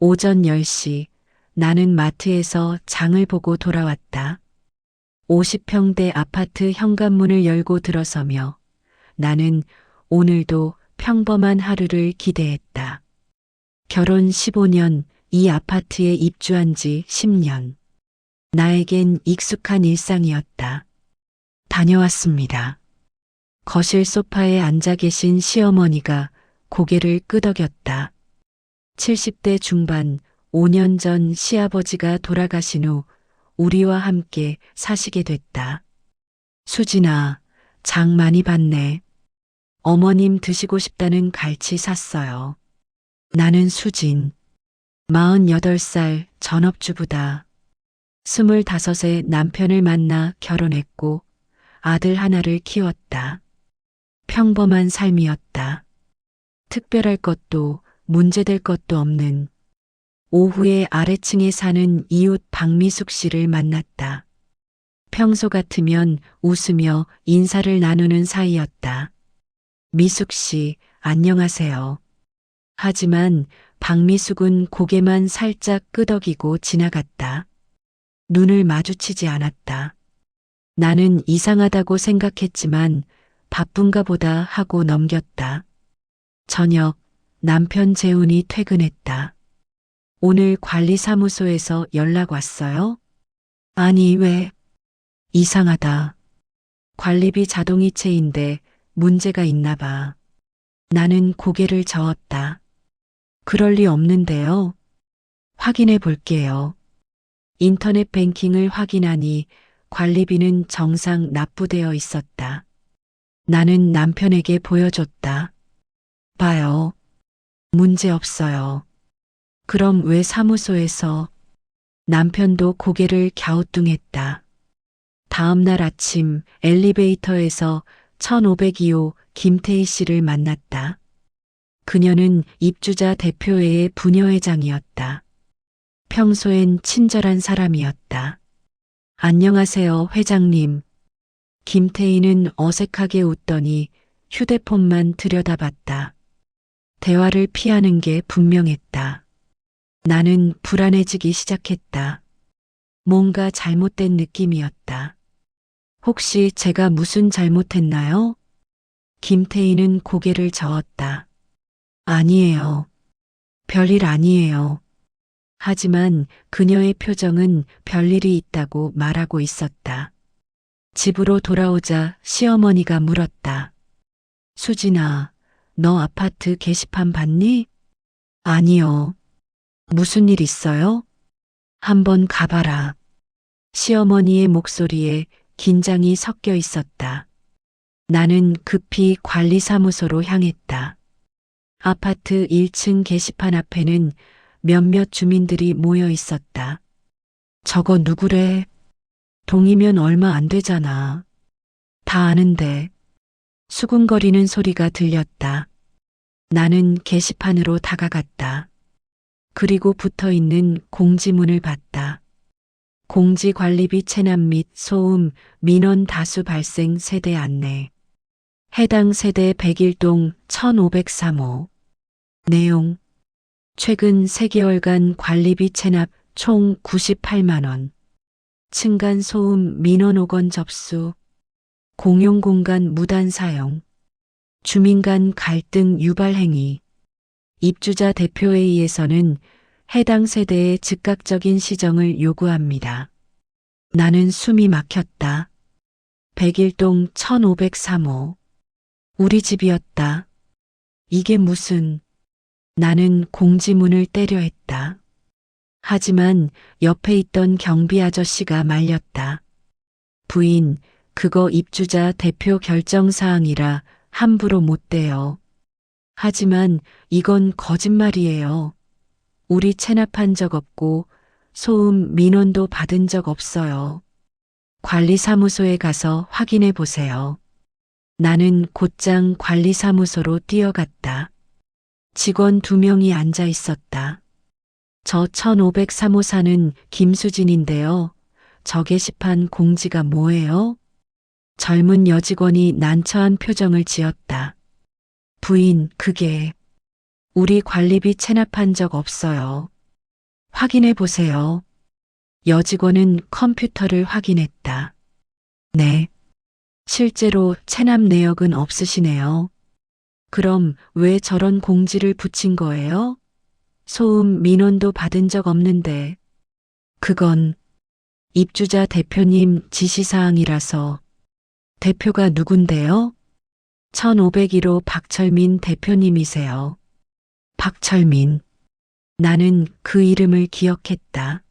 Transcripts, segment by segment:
오전 10시 나는 마트에서 장을 보고 돌아왔다. 50평대 아파트 현관문을 열고 들어서며 나는 오늘도 평범한 하루를 기대했다. 결혼 15년, 이 아파트에 입주한 지 10년. 나에겐 익숙한 일상이었다. 다녀왔습니다. 거실 소파에 앉아 계신 시어머니가 고개를 끄덕였다. 70대 중반, 5년 전 시아버지가 돌아가신 후 우리와 함께 사시게 됐다. 수진아, 장 많이 봤네. 어머님 드시고 싶다는 갈치 샀어요. 나는 수진. 48살 전업주부다. 25에 남편을 만나 결혼했고 아들 하나를 키웠다. 평범한 삶이었다. 특별할 것도 문제될 것도 없는. 오후에 아래층에 사는 이웃 박미숙 씨를 만났다. 평소 같으면 웃으며 인사를 나누는 사이였다. 미숙 씨, 안녕하세요. 하지만 박미숙은 고개만 살짝 끄덕이고 지나갔다. 눈을 마주치지 않았다. 나는 이상하다고 생각했지만 바쁜가 보다 하고 넘겼다. 저녁, 남편 재훈이 퇴근했다. 오늘 관리사무소에서 연락 왔어요? 아니, 왜? 이상하다. 관리비 자동이체인데 문제가 있나 봐. 나는 고개를 저었다. 그럴 리 없는데요. 확인해 볼게요. 인터넷 뱅킹을 확인하니 관리비는 정상 납부되어 있었다. 나는 남편에게 보여줬다. 봐요. 문제 없어요. 그럼 왜 사무소에서? 남편도 고개를 갸우뚱했다. 다음 날 아침 엘리베이터에서 1502호 김태희 씨를 만났다. 그녀는 입주자 대표회의 부녀회장이었다. 평소엔 친절한 사람이었다. 안녕하세요, 회장님. 김태희는 어색하게 웃더니 휴대폰만 들여다봤다. 대화를 피하는 게 분명했다. 나는 불안해지기 시작했다. 뭔가 잘못된 느낌이었다. 혹시 제가 무슨 잘못했나요? 김태희는 고개를 저었다. 아니에요. 별일 아니에요. 하지만 그녀의 표정은 별일이 있다고 말하고 있었다. 집으로 돌아오자 시어머니가 물었다. 수진아, 너 아파트 게시판 봤니? 아니요. 무슨 일 있어요? 한번 가봐라. 시어머니의 목소리에 긴장이 섞여 있었다. 나는 급히 관리사무소로 향했다. 아파트 1층 게시판 앞에는 몇몇 주민들이 모여 있었다. 저거 누구래? 동이면 얼마 안 되잖아. 다 아는데. 수군거리는 소리가 들렸다. 나는 게시판으로 다가갔다. 그리고 붙어 있는 공지문을 봤다. 공지 관리비 체납 및 소음, 민원 다수 발생 세대 안내. 해당 세대 101동 1503호. 내용. 최근 3개월간 관리비 체납 총 98만 원. 층간 소음 민원 5건 접수. 공용공간 무단 사용. 주민 간 갈등 유발 행위. 입주자 대표회의에서는 해당 세대의 즉각적인 시정을 요구합니다. 나는 숨이 막혔다. 101동 1503호. 우리 집이었다. 이게 무슨... 나는 공지문을 때려 했다. 하지만 옆에 있던 경비 아저씨가 말렸다. 부인, 그거 입주자 대표 결정사항이라 함부로 못 돼요. 하지만 이건 거짓말이에요. 우리 체납한 적 없고 소음 민원도 받은 적 없어요. 관리사무소에 가서 확인해 보세요. 나는 곧장 관리사무소로 뛰어갔다. 직원 2명이 앉아 있었다. 저 1503호 사는 김수진인데요. 저 게시판 공지가 뭐예요? 젊은 여직원이 난처한 표정을 지었다. 부인, 그게 우리 관리비 체납한 적 없어요. 확인해 보세요. 여직원은 컴퓨터를 확인했다. 네. 실제로 체납 내역은 없으시네요. 그럼 왜 저런 공지를 붙인 거예요? 소음 민원도 받은 적 없는데. 그건 입주자 대표님 지시사항이라서. 대표가 누군데요? 1501호 박철민 대표님이세요. 박철민. 나는 그 이름을 기억했다.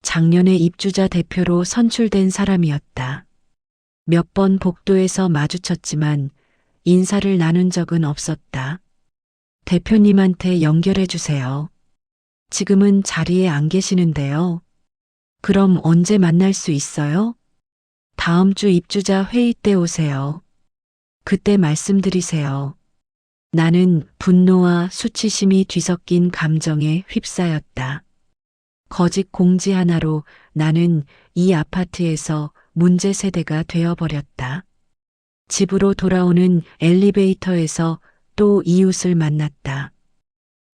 작년에 입주자 대표로 선출된 사람이었다. 몇 번 복도에서 마주쳤지만 인사를 나눈 적은 없었다. 대표님한테 연결해 주세요. 지금은 자리에 안 계시는데요. 그럼 언제 만날 수 있어요? 다음 주 입주자 회의 때 오세요. 그때 말씀드리세요. 나는 분노와 수치심이 뒤섞인 감정에 휩싸였다. 거짓 공지 하나로 나는 이 아파트에서 문제 세대가 되어버렸다. 집으로 돌아오는 엘리베이터에서 또 이웃을 만났다.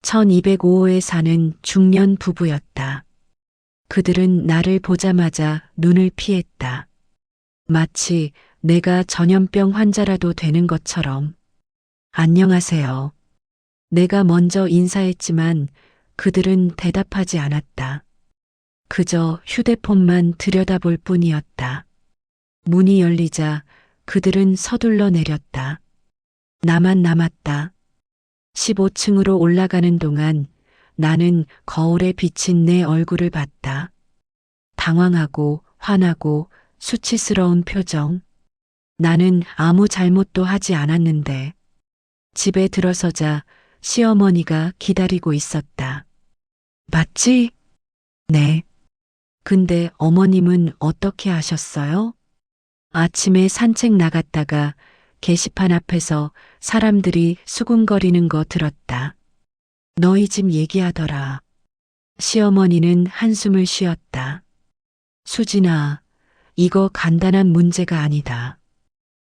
1205호에 사는 중년 부부였다. 그들은 나를 보자마자 눈을 피했다. 마치 내가 전염병 환자라도 되는 것처럼. 안녕하세요. 내가 먼저 인사했지만 그들은 대답하지 않았다. 그저 휴대폰만 들여다볼 뿐이었다. 문이 열리자 그들은 서둘러 내렸다. 나만 남았다. 15층으로 올라가는 동안 나는 거울에 비친 내 얼굴을 봤다. 당황하고 화나고 수치스러운 표정. 나는 아무 잘못도 하지 않았는데. 집에 들어서자 시어머니가 기다리고 있었다. 맞지? 네. 근데 어머님은 어떻게 하셨어요? 아침에 산책 나갔다가 게시판 앞에서 사람들이 수군거리는 거 들었다. 너희 집 얘기하더라. 시어머니는 한숨을 쉬었다. 수진아, 이거 간단한 문제가 아니다.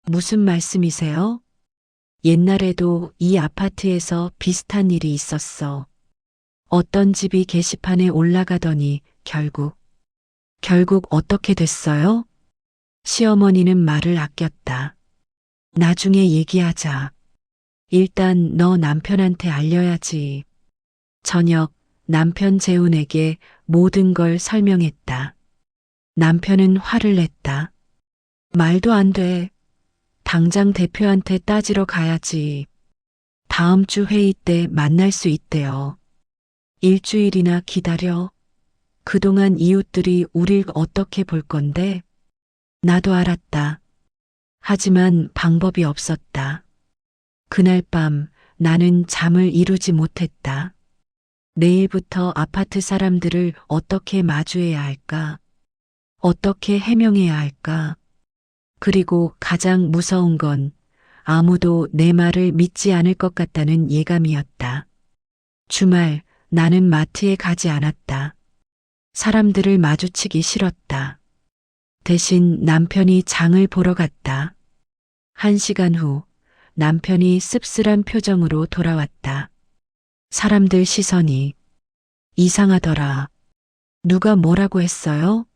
무슨 말씀이세요? 옛날에도 이 아파트에서 비슷한 일이 있었어. 어떤 집이 게시판에 올라가더니 결국 어떻게 됐어요? 시어머니는 말을 아꼈다. 나중에 얘기하자. 일단 너 남편한테 알려야지. 저녁 남편 재훈에게 모든 걸 설명했다. 남편은 화를 냈다. 말도 안 돼. 당장 대표한테 따지러 가야지. 다음 주 회의 때 만날 수 있대요. 일주일이나 기다려. 그동안 이웃들이 우릴 어떻게 볼 건데? 나도 알았다. 하지만 방법이 없었다. 그날 밤 나는 잠을 이루지 못했다. 내일부터 아파트 사람들을 어떻게 마주해야 할까? 어떻게 해명해야 할까? 그리고 가장 무서운 건 아무도 내 말을 믿지 않을 것 같다는 예감이었다. 주말 나는 마트에 가지 않았다. 사람들을 마주치기 싫었다. 대신 남편이 장을 보러 갔다. 1시간 후 남편이 씁쓸한 표정으로 돌아왔다. 사람들 시선이 이상하더라. 누가 뭐라고 했어요?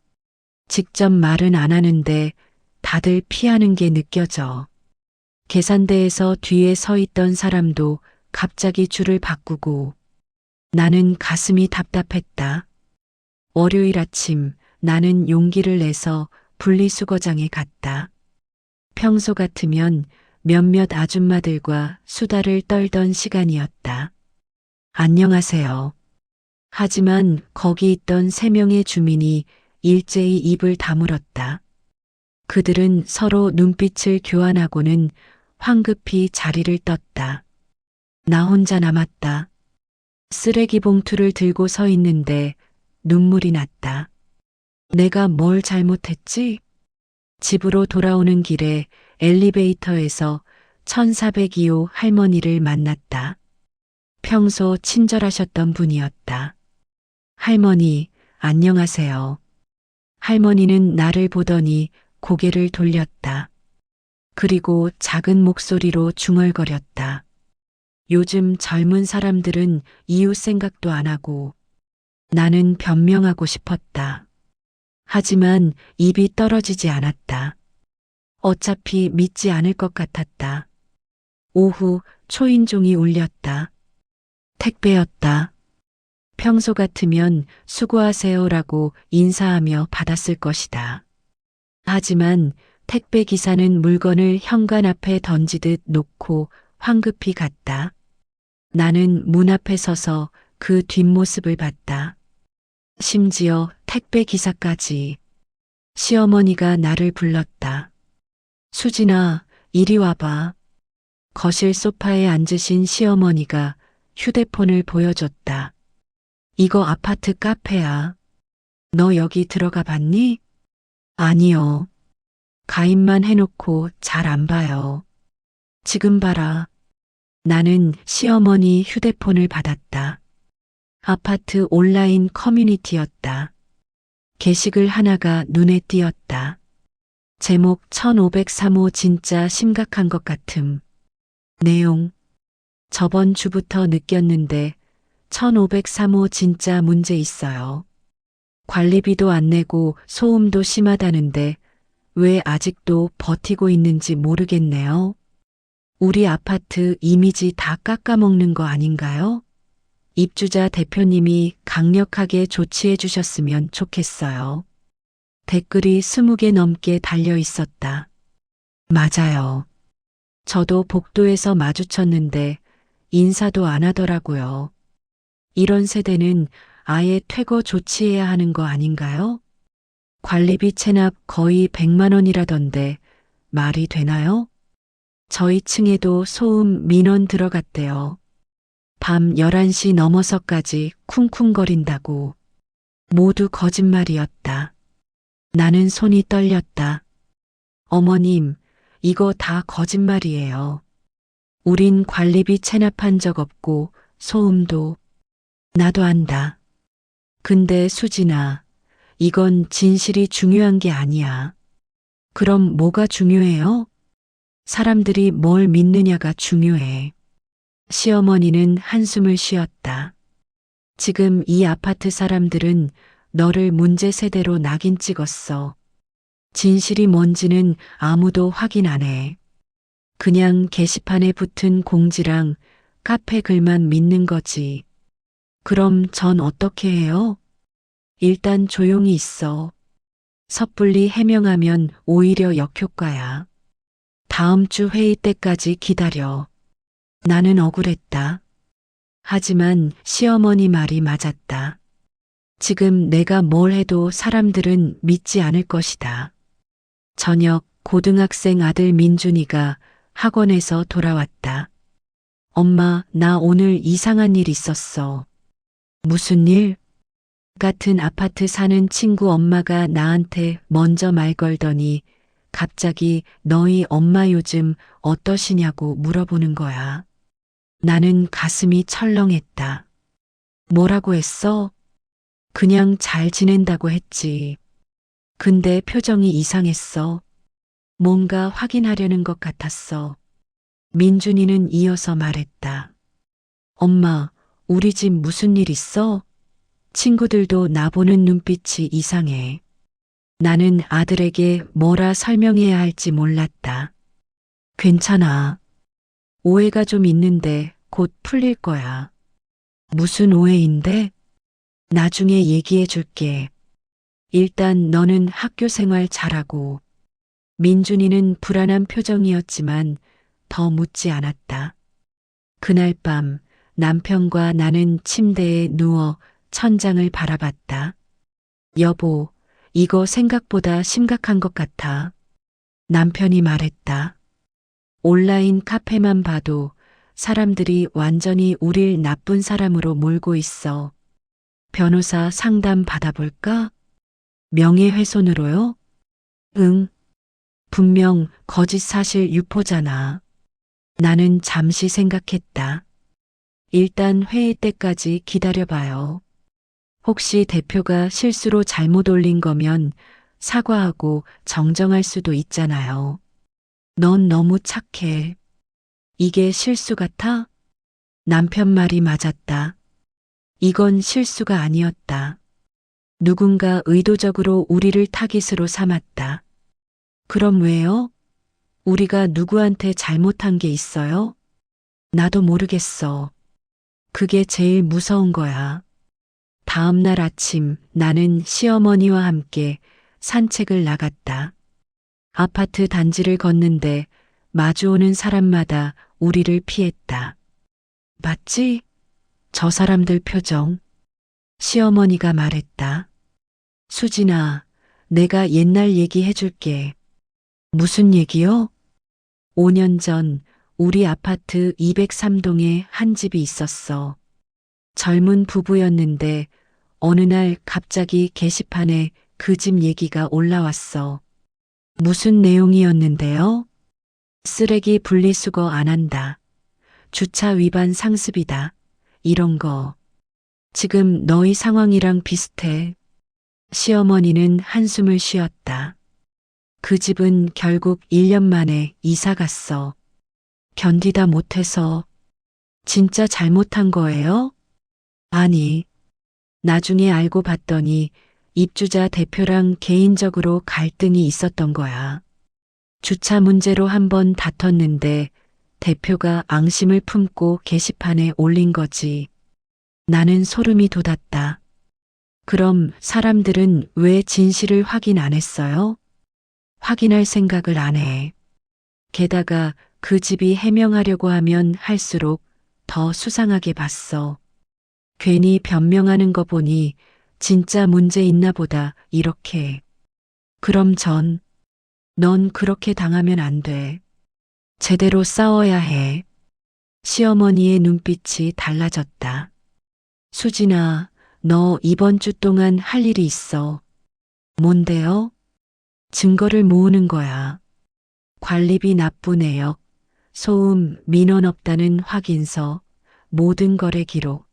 직접 말은 안 하는데 다들 피하는 게 느껴져. 계산대에서 뒤에 서 있던 사람도 갑자기 줄을 바꾸고 나는 가슴이 답답했다. 월요일 아침 나는 용기를 내서 분리수거장에 갔다. 평소 같으면 몇몇 아줌마들과 수다를 떨던 시간이었다. 안녕하세요. 하지만 거기 있던 3명의 주민이 일제히 입을 다물었다. 그들은 서로 눈빛을 교환하고는 황급히 자리를 떴다. 나 혼자 남았다. 쓰레기 봉투를 들고 서 있는데 눈물이 났다. 내가 뭘 잘못했지? 집으로 돌아오는 길에 엘리베이터에서 1402호 할머니를 만났다. 평소 친절하셨던 분이었다. 할머니, 안녕하세요. 할머니는 나를 보더니 고개를 돌렸다. 그리고 작은 목소리로 중얼거렸다. 요즘 젊은 사람들은 이웃 생각도 안 하고 나는 변명하고 싶었다. 하지만 입이 떨어지지 않았다. 어차피 믿지 않을 것 같았다. 오후 초인종이 울렸다. 택배였다. 평소 같으면 수고하세요라고 인사하며 받았을 것이다. 하지만 택배 기사는 물건을 현관 앞에 던지듯 놓고 황급히 갔다. 나는 문 앞에 서서 그 뒷모습을 봤다. 심지어 택배 기사까지. 시어머니가 나를 불렀다. 수진아, 이리 와봐. 거실 소파에 앉으신 시어머니가 휴대폰을 보여줬다. 이거 아파트 카페야. 너 여기 들어가 봤니? 아니요. 가입만 해놓고 잘 안 봐요. 지금 봐라. 나는 시어머니 휴대폰을 받았다. 아파트 온라인 커뮤니티였다. 게시글 하나가 눈에 띄었다. 제목 1503호 진짜 심각한 것 같음. 내용. 저번 주부터 느꼈는데 1503호 진짜 문제 있어요. 관리비도 안 내고 소음도 심하다는데 왜 아직도 버티고 있는지 모르겠네요. 우리 아파트 이미지 다 깎아먹는 거 아닌가요? 입주자 대표님이 강력하게 조치해 주셨으면 좋겠어요. 댓글이 20개 넘게 달려 있었다. 맞아요. 저도 복도에서 마주쳤는데 인사도 안 하더라고요. 이런 세대는 아예 퇴거 조치해야 하는 거 아닌가요? 관리비 체납 거의 100만 원이라던데 말이 되나요? 저희 층에도 소음 민원 들어갔대요. 밤 11시 넘어서까지 쿵쿵거린다고. 모두 거짓말이었다. 나는 손이 떨렸다. 어머님, 이거 다 거짓말이에요. 우린 관리비 체납한 적 없고 소음도. 나도 안다. 근데 수진아, 이건 진실이 중요한 게 아니야. 그럼 뭐가 중요해요? 사람들이 뭘 믿느냐가 중요해. 시어머니는 한숨을 쉬었다. 지금 이 아파트 사람들은 너를 문제 세대로 낙인 찍었어. 진실이 뭔지는 아무도 확인 안 해. 그냥 게시판에 붙은 공지랑 카페 글만 믿는 거지. 그럼 전 어떻게 해요? 일단 조용히 있어. 섣불리 해명하면 오히려 역효과야. 다음 주 회의 때까지 기다려. 나는 억울했다. 하지만 시어머니 말이 맞았다. 지금 내가 뭘 해도 사람들은 믿지 않을 것이다. 저녁 고등학생 아들 민준이가 학원에서 돌아왔다. 엄마, 나 오늘 이상한 일 있었어. 무슨 일? 같은 아파트 사는 친구 엄마가 나한테 먼저 말 걸더니 갑자기 너희 엄마 요즘 어떠시냐고 물어보는 거야. 나는 가슴이 철렁했다. 뭐라고 했어? 그냥 잘 지낸다고 했지. 근데 표정이 이상했어. 뭔가 확인하려는 것 같았어. 민준이는 이어서 말했다. 엄마, 우리 집 무슨 일 있어? 친구들도 나보는 눈빛이 이상해. 나는 아들에게 뭐라 설명해야 할지 몰랐다. 괜찮아. 오해가 좀 있는데 곧 풀릴 거야. 무슨 오해인데? 나중에 얘기해 줄게. 일단 너는 학교 생활 잘하고. 민준이는 불안한 표정이었지만 더 묻지 않았다. 그날 밤 남편과 나는 침대에 누워 천장을 바라봤다. 여보, 이거 생각보다 심각한 것 같아. 남편이 말했다. 온라인 카페만 봐도 사람들이 완전히 우릴 나쁜 사람으로 몰고 있어. 변호사 상담 받아볼까? 명예훼손으로요? 응. 분명 거짓 사실 유포잖아. 나는 잠시 생각했다. 일단 회의 때까지 기다려봐요. 혹시 대표가 실수로 잘못 올린 거면 사과하고 정정할 수도 있잖아요. 넌 너무 착해. 이게 실수 같아? 남편 말이 맞았다. 이건 실수가 아니었다. 누군가 의도적으로 우리를 타깃으로 삼았다. 그럼 왜요? 우리가 누구한테 잘못한 게 있어요? 나도 모르겠어. 그게 제일 무서운 거야. 다음 날 아침 나는 시어머니와 함께 산책을 나갔다. 아파트 단지를 걷는데 마주오는 사람마다 우리를 피했다. 맞지? 저 사람들 표정. 시어머니가 말했다. 수진아, 내가 옛날 얘기 해줄게. 무슨 얘기요? 5년 전 우리 아파트 203동에 한 집이 있었어. 젊은 부부였는데 어느 날 갑자기 게시판에 그 집 얘기가 올라왔어. 무슨 내용이었는데요? 쓰레기 분리수거 안 한다. 주차 위반 상습이다. 이런 거. 지금 너희 상황이랑 비슷해. 시어머니는 한숨을 쉬었다. 그 집은 결국 1년 만에 이사 갔어. 견디다 못해서. 진짜 잘못한 거예요? 아니. 나중에 알고 봤더니 입주자 대표랑 개인적으로 갈등이 있었던 거야. 주차 문제로 한번 다퉜는데 대표가 앙심을 품고 게시판에 올린 거지. 나는 소름이 돋았다. 그럼 사람들은 왜 진실을 확인 안 했어요? 확인할 생각을 안 해. 게다가 그 집이 해명하려고 하면 할수록 더 수상하게 봤어. 괜히 변명하는 거 보니 진짜 문제 있나 보다 이렇게. 그럼 넌 그렇게 당하면 안 돼. 제대로 싸워야 해. 시어머니의 눈빛이 달라졌다. 수진아, 너 이번 주 동안 할 일이 있어. 뭔데요? 증거를 모으는 거야. 관리비 납부 내역, 소음, 민원 없다는 확인서, 모든 거래 기록.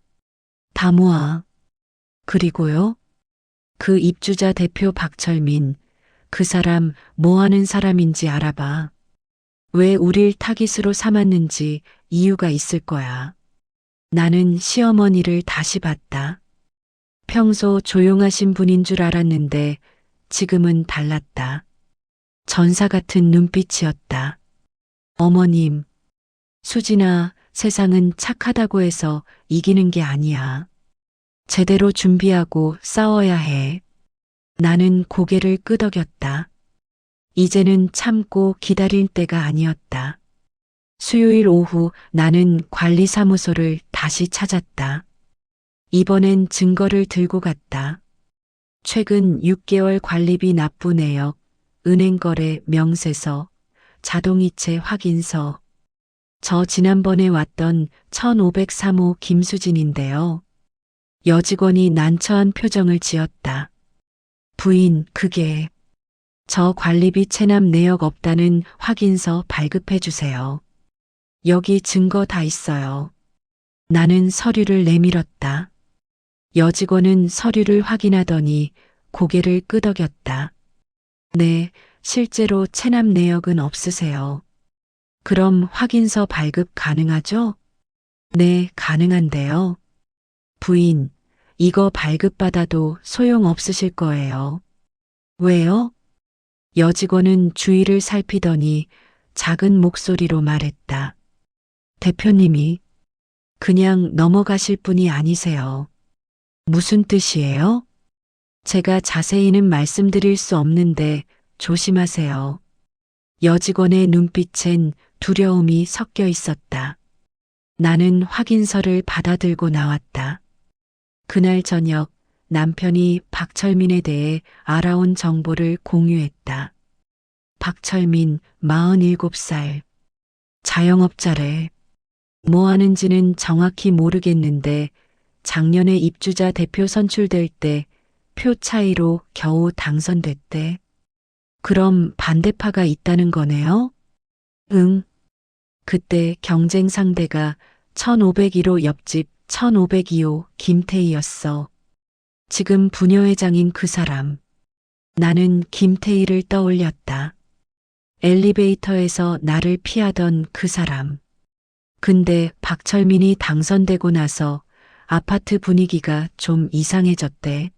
다 모아. 그리고요? 그 입주자 대표 박철민, 그 사람 뭐 하는 사람인지 알아봐. 왜 우릴 타깃으로 삼았는지 이유가 있을 거야. 나는 시어머니를 다시 봤다. 평소 조용하신 분인 줄 알았는데 지금은 달랐다. 전사 같은 눈빛이었다. 어머님, 수진아, 세상은 착하다고 해서 이기는 게 아니야. 제대로 준비하고 싸워야 해. 나는 고개를 끄덕였다. 이제는 참고 기다릴 때가 아니었다. 수요일 오후 나는 관리사무소를 다시 찾았다. 이번엔 증거를 들고 갔다. 최근 6개월 관리비 납부 내역, 은행거래 명세서, 자동이체 확인서. 저 지난번에 왔던 1503호 김수진인데요. 여직원이 난처한 표정을 지었다. 부인, 그게 저 관리비 체납 내역 없다는 확인서 발급해 주세요. 여기 증거 다 있어요. 나는 서류를 내밀었다. 여직원은 서류를 확인하더니 고개를 끄덕였다. 네, 실제로 체납 내역은 없으세요. 그럼 확인서 발급 가능하죠? 네, 가능한데요. 부인, 이거 발급받아도 소용없으실 거예요. 왜요? 여직원은 주위를 살피더니 작은 목소리로 말했다. 대표님이 그냥 넘어가실 분이 아니세요. 무슨 뜻이에요? 제가 자세히는 말씀드릴 수 없는데 조심하세요. 여직원의 눈빛엔 두려움이 섞여 있었다. 나는 확인서를 받아들고 나왔다. 그날 저녁 남편이 박철민에 대해 알아온 정보를 공유했다. 박철민 47살. 자영업자래. 뭐 하는지는 정확히 모르겠는데 작년에 입주자 대표 선출될 때 표 차이로 겨우 당선됐대. 그럼 반대파가 있다는 거네요? 응. 그때 경쟁 상대가 1501호 옆집 1502호 김태희였어. 지금 부녀회장인 그 사람. 나는 김태희를 떠올렸다. 엘리베이터에서 나를 피하던 그 사람. 근데 박철민이 당선되고 나서 아파트 분위기가 좀 이상해졌대.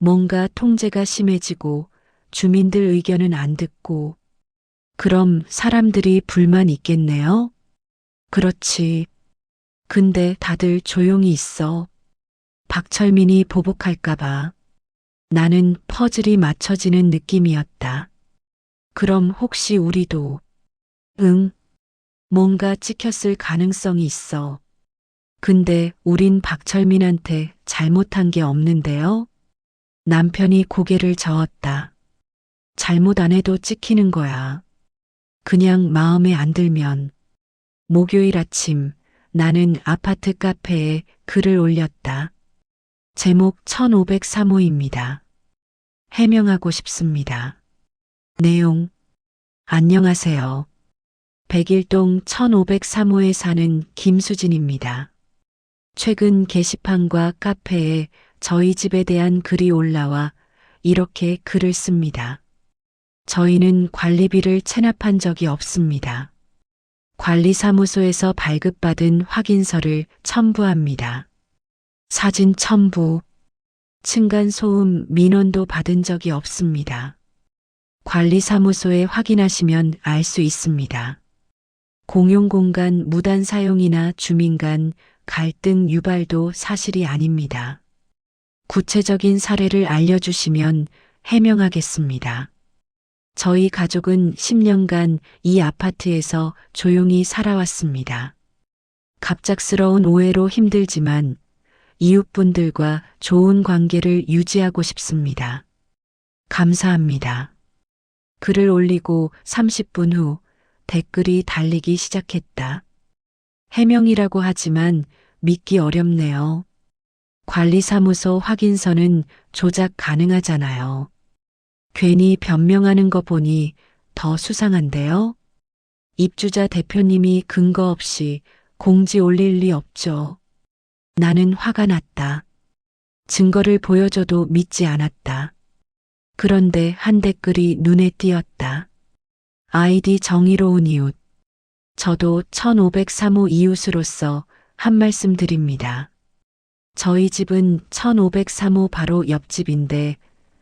뭔가 통제가 심해지고 주민들 의견은 안 듣고. 그럼 사람들이 불만 있겠네요? 그렇지. 근데 다들 조용히 있어. 박철민이 보복할까봐. 나는 퍼즐이 맞춰지는 느낌이었다. 그럼 혹시 우리도, 응, 뭔가 찍혔을 가능성이 있어. 근데 우린 박철민한테 잘못한 게 없는데요? 남편이 고개를 저었다. 잘못 안 해도 찍히는 거야. 그냥 마음에 안 들면. 목요일 아침 나는 아파트 카페에 글을 올렸다. 제목 1503호입니다. 해명하고 싶습니다. 내용. 안녕하세요. 백일동 1503호에 사는 김수진입니다. 최근 게시판과 카페에 저희 집에 대한 글이 올라와 이렇게 글을 씁니다. 저희는 관리비를 체납한 적이 없습니다. 관리사무소에서 발급받은 확인서를 첨부합니다. 사진 첨부. 층간소음 민원도 받은 적이 없습니다. 관리사무소에 확인하시면 알 수 있습니다. 공용공간 무단 사용이나 주민 간 갈등 유발도 사실이 아닙니다. 구체적인 사례를 알려주시면 해명하겠습니다. 저희 가족은 10년간 이 아파트에서 조용히 살아왔습니다. 갑작스러운 오해로 힘들지만 이웃분들과 좋은 관계를 유지하고 싶습니다. 감사합니다. 글을 올리고 30분 후 댓글이 달리기 시작했다. 해명이라고 하지만 믿기 어렵네요. 관리사무소 확인서는 조작 가능하잖아요. 괜히 변명하는 거 보니 더 수상한데요? 입주자 대표님이 근거 없이 공지 올릴 리 없죠. 나는 화가 났다. 증거를 보여줘도 믿지 않았다. 그런데 한 댓글이 눈에 띄었다. 아이디 정의로운 이웃. 저도 1503호 이웃으로서 한 말씀 드립니다. 저희 집은 1503호 바로 옆집인데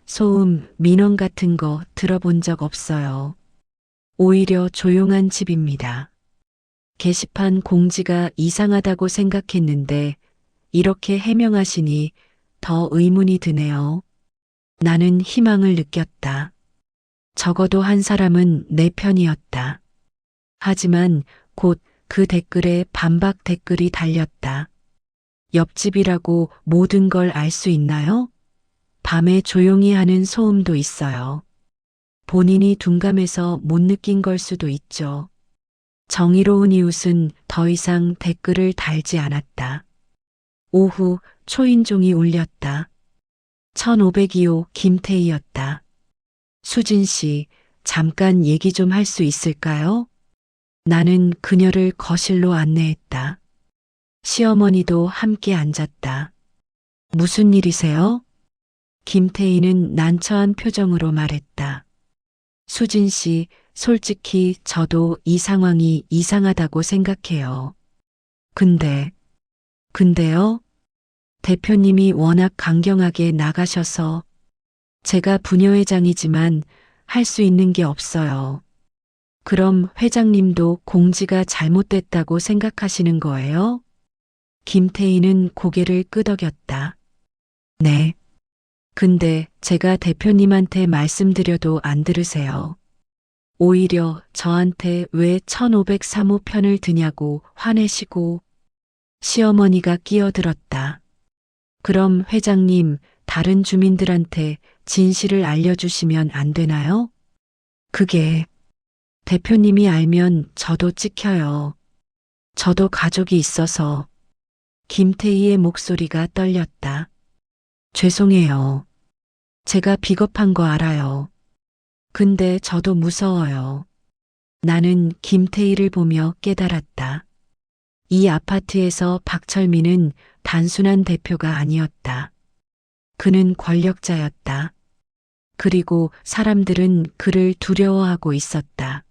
소음, 민원 같은 거 들어본 적 없어요. 오히려 조용한 집입니다. 게시판 공지가 이상하다고 생각했는데 이렇게 해명하시니 더 의문이 드네요. 나는 희망을 느꼈다. 적어도 한 사람은 내 편이었다. 하지만 곧 그 댓글에 반박 댓글이 달렸다. 옆집이라고 모든 걸 알 수 있나요? 밤에 조용히 하는 소음도 있어요. 본인이 둔감해서 못 느낀 걸 수도 있죠. 정의로운 이웃은 더 이상 댓글을 달지 않았다. 오후 초인종이 울렸다. 1502호 김태희였다. 수진 씨, 잠깐 얘기 좀 할 수 있을까요? 나는 그녀를 거실로 안내했다. 시어머니도 함께 앉았다. 무슨 일이세요? 김태희는 난처한 표정으로 말했다. 수진 씨, 솔직히 저도 이 상황이 이상하다고 생각해요. 근데요? 대표님이 워낙 강경하게 나가셔서 제가 부녀회장이지만 할 수 있는 게 없어요. 그럼 회장님도 공지가 잘못됐다고 생각하시는 거예요? 김태희는 고개를 끄덕였다. 네. 근데 제가 대표님한테 말씀드려도 안 들으세요. 오히려 저한테 왜 1503호 편을 드냐고 화내시고. 시어머니가 끼어들었다. 그럼 회장님, 다른 주민들한테 진실을 알려주시면 안 되나요? 그게 대표님이 알면 저도 찍혀요. 저도 가족이 있어서. 김태희의 목소리가 떨렸다. 죄송해요. 제가 비겁한 거 알아요. 근데 저도 무서워요. 나는 김태희를 보며 깨달았다. 이 아파트에서 박철민은 단순한 대표가 아니었다. 그는 권력자였다. 그리고 사람들은 그를 두려워하고 있었다.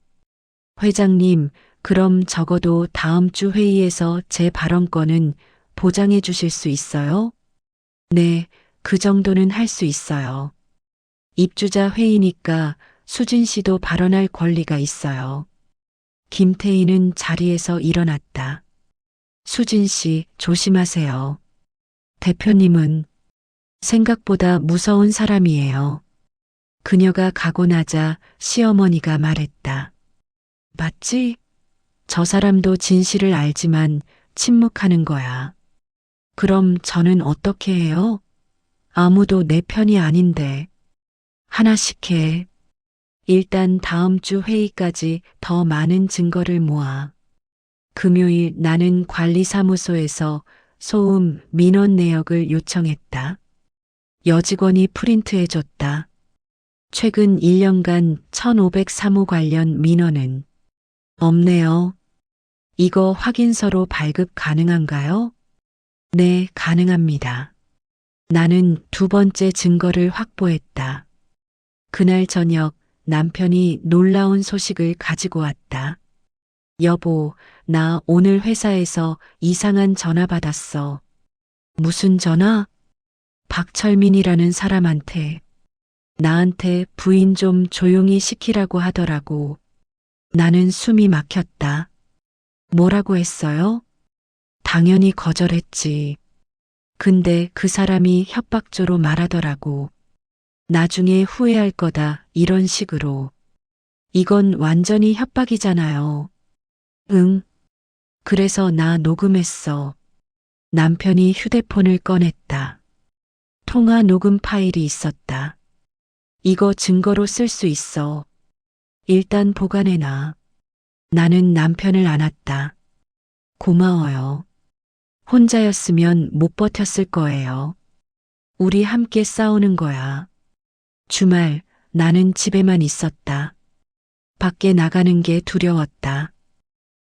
회장님, 그럼 적어도 다음 주 회의에서 제 발언권은 보장해 주실 수 있어요? 네, 그 정도는 할 수 있어요. 입주자 회의니까 수진 씨도 발언할 권리가 있어요. 김태희는 자리에서 일어났다. 수진 씨, 조심하세요. 대표님은 생각보다 무서운 사람이에요. 그녀가 가고 나자 시어머니가 말했다. 맞지? 저 사람도 진실을 알지만 침묵하는 거야. 그럼 저는 어떻게 해요? 아무도 내 편이 아닌데. 하나씩 해. 일단 다음 주 회의까지 더 많은 증거를 모아. 금요일 나는 관리사무소에서 소음 민원 내역을 요청했다. 여직원이 프린트해줬다. 최근 1년간 1503호 관련 민원은 없네요. 이거 확인서로 발급 가능한가요? 네, 가능합니다. 나는 두 번째 증거를 확보했다. 그날 저녁 남편이 놀라운 소식을 가지고 왔다. 여보, 나 오늘 회사에서 이상한 전화 받았어. 무슨 전화? 박철민이라는 사람한테. 나한테 부인 좀 조용히 시키라고 하더라고. 나는 숨이 막혔다. 뭐라고 했어요? 당연히 거절했지. 근데 그 사람이 협박조로 말하더라고. 나중에 후회할 거다, 이런 식으로. 이건 완전히 협박이잖아요. 응. 그래서 나 녹음했어. 남편이 휴대폰을 꺼냈다. 통화 녹음 파일이 있었다. 이거 증거로 쓸 수 있어. 일단 보관해놔. 나는 남편을 안았다. 고마워요. 혼자였으면 못 버텼을 거예요. 우리 함께 싸우는 거야. 주말 나는 집에만 있었다. 밖에 나가는 게 두려웠다.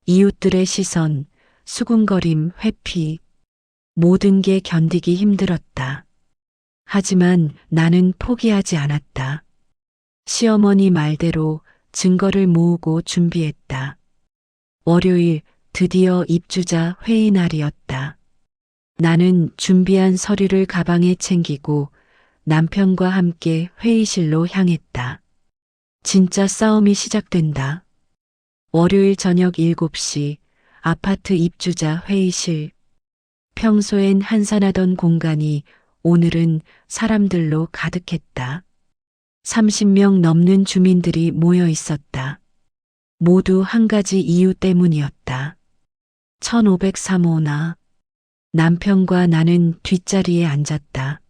이웃들의 시선, 수군거림, 회피, 모든 게 견디기 힘들었다. 하지만 나는 포기하지 않았다. 시어머니 말대로 증거를 모으고 준비했다. 월요일 드디어 입주자 회의 날이었다. 나는 준비한 서류를 가방에 챙기고 남편과 함께 회의실로 향했다. 진짜 싸움이 시작된다. 월요일 저녁 7시 아파트 입주자 회의실. 평소엔 한산하던 공간이 오늘은 사람들로 가득했다. 30명 넘는 주민들이 모여 있었다. 모두 한 가지 이유 때문이었다. 1503호나. 남편과 나는 뒷자리에 앉았다.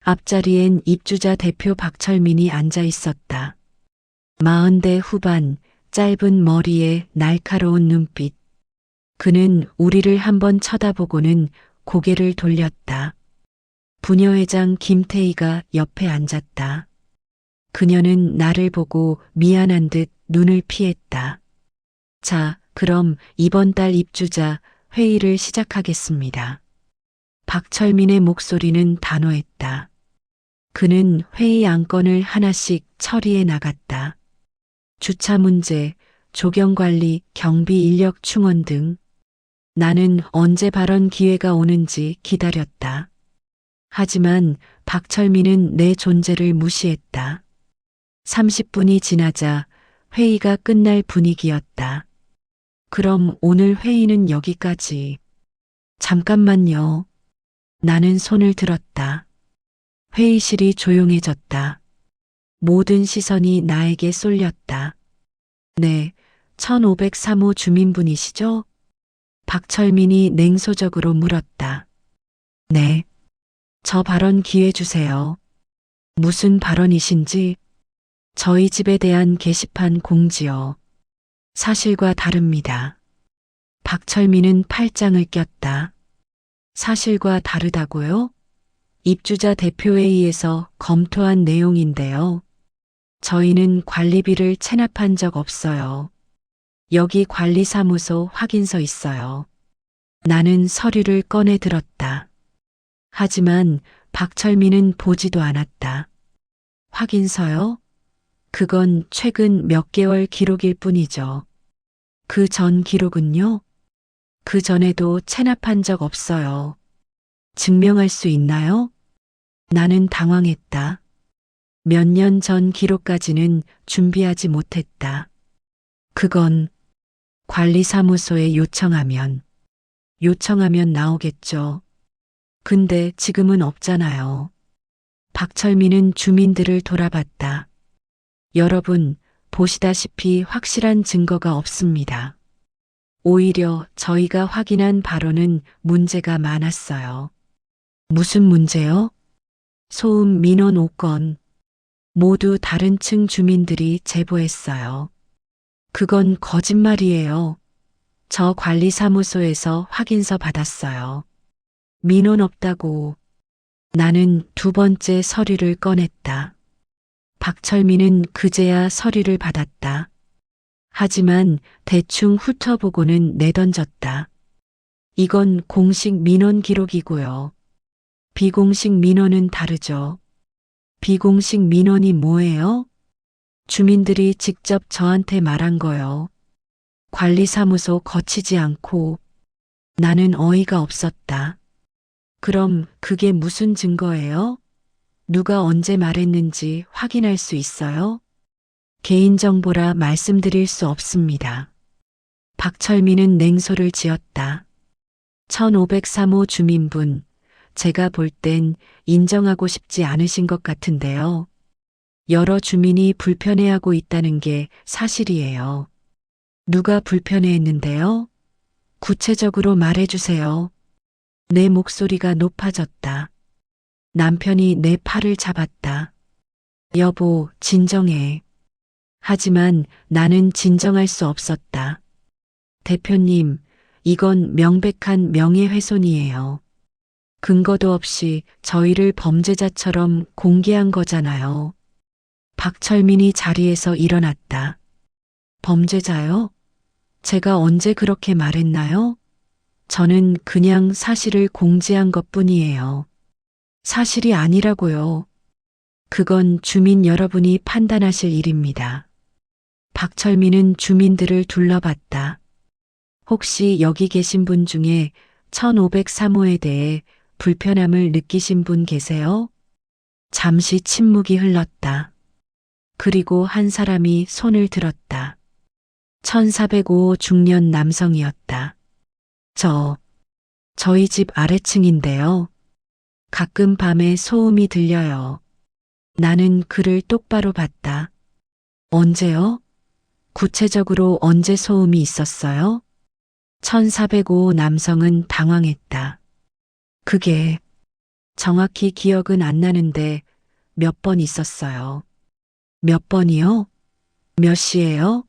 앞자리엔 입주자 대표 박철민이 앉아 있었다. 40대 후반, 짧은 머리에 날카로운 눈빛. 그는 우리를 한번 쳐다보고는 고개를 돌렸다. 부녀회장 김태희가 옆에 앉았다. 그녀는 나를 보고 미안한 듯 눈을 피했다. 자, 그럼 이번 달 입주자 회의를 시작하겠습니다. 박철민의 목소리는 단호했다. 그는 회의 안건을 하나씩 처리해 나갔다. 주차 문제, 조경관리, 경비 인력 충원 등. 나는 언제 발언 기회가 오는지 기다렸다. 하지만 박철민은 내 존재를 무시했다. 30분이 지나자 회의가 끝날 분위기였다. 그럼 오늘 회의는 여기까지. 잠깐만요. 나는 손을 들었다. 회의실이 조용해졌다. 모든 시선이 나에게 쏠렸다. 네, 1503호 주민분이시죠? 박철민이 냉소적으로 물었다. 네. 저 발언 기회 주세요. 무슨 발언이신지? 저희 집에 대한 게시판 공지요. 사실과 다릅니다. 박철민은 팔짱을 꼈다. 사실과 다르다고요? 입주자 대표회의에서 검토한 내용인데요. 저희는 관리비를 체납한 적 없어요. 여기 관리사무소 확인서 있어요. 나는 서류를 꺼내 들었다. 하지만 박철민은 보지도 않았다. 확인서요? 그건 최근 몇 개월 기록일 뿐이죠. 그 전 기록은요? 그 전에도 체납한 적 없어요. 증명할 수 있나요? 나는 당황했다. 몇 년 전 기록까지는 준비하지 못했다. 그건 관리사무소에 요청하면 나오겠죠. 근데 지금은 없잖아요. 박철민은 주민들을 돌아봤다. 여러분, 보시다시피 확실한 증거가 없습니다. 오히려 저희가 확인한 바로는 문제가 많았어요. 무슨 문제요? 소음 민원 5건. 모두 다른 층 주민들이 제보했어요. 그건 거짓말이에요. 저 관리사무소에서 확인서 받았어요. 민원 없다고. 나는 두 번째 서류를 꺼냈다. 박철민은 그제야 서류를 받았다. 하지만 대충 훑어보고는 내던졌다. 이건 공식 민원 기록이고요. 비공식 민원은 다르죠. 비공식 민원이 뭐예요? 주민들이 직접 저한테 말한 거요. 관리사무소 거치지 않고. 나는 어이가 없었다. 그럼 그게 무슨 증거예요? 누가 언제 말했는지 확인할 수 있어요? 개인정보라 말씀드릴 수 없습니다. 박철민은 냉소를 지었다. 1503호 주민분, 제가 볼 땐 인정하고 싶지 않으신 것 같은데요. 여러 주민이 불편해하고 있다는 게 사실이에요. 누가 불편해했는데요? 구체적으로 말해주세요. 내 목소리가 높아졌다. 남편이 내 팔을 잡았다. 여보, 진정해. 하지만 나는 진정할 수 없었다. 대표님, 이건 명백한 명예훼손이에요. 근거도 없이 저희를 범죄자처럼 공개한 거잖아요. 박철민이 자리에서 일어났다. 범죄자요? 제가 언제 그렇게 말했나요? 저는 그냥 사실을 공지한 것뿐이에요. 사실이 아니라고요. 그건 주민 여러분이 판단하실 일입니다. 박철민은 주민들을 둘러봤다. 혹시 여기 계신 분 중에 1503호에 대해 불편함을 느끼신 분 계세요? 잠시 침묵이 흘렀다. 그리고 한 사람이 손을 들었다. 1405호 중년 남성이었다. 저희 집 아래층인데요. 가끔 밤에 소음이 들려요. 나는 그를 똑바로 봤다. 언제요? 구체적으로 언제 소음이 있었어요? 1405호 남성은 당황했다. 그게 정확히 기억은 안 나는데 몇 번 있었어요. 몇 번이요? 몇 시에요?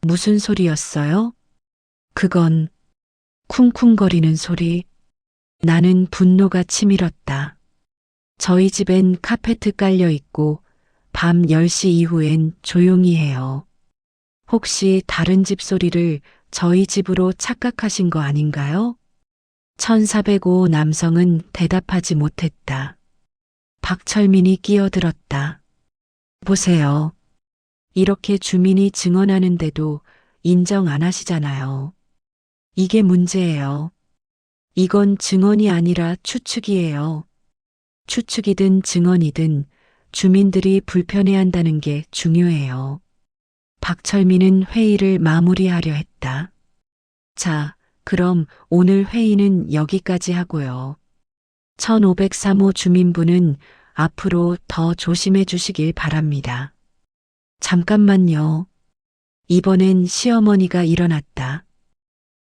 무슨 소리였어요? 그건 쿵쿵거리는 소리. 나는 분노가 치밀었다. 저희 집엔 카페트 깔려 있고 밤 10시 이후엔 조용히 해요. 혹시 다른 집 소리를 저희 집으로 착각하신 거 아닌가요? 1405 남성은 대답하지 못했다. 박철민이 끼어들었다. 보세요. 이렇게 주민이 증언하는데도 인정 안 하시잖아요. 이게 문제예요. 이건 증언이 아니라 추측이에요. 추측이든 증언이든 주민들이 불편해한다는 게 중요해요. 박철민은 회의를 마무리하려 했다. 자, 그럼 오늘 회의는 여기까지 하고요. 1503호 주민분은 앞으로 더 조심해 주시길 바랍니다. 잠깐만요. 이번엔 시어머니가 일어났다.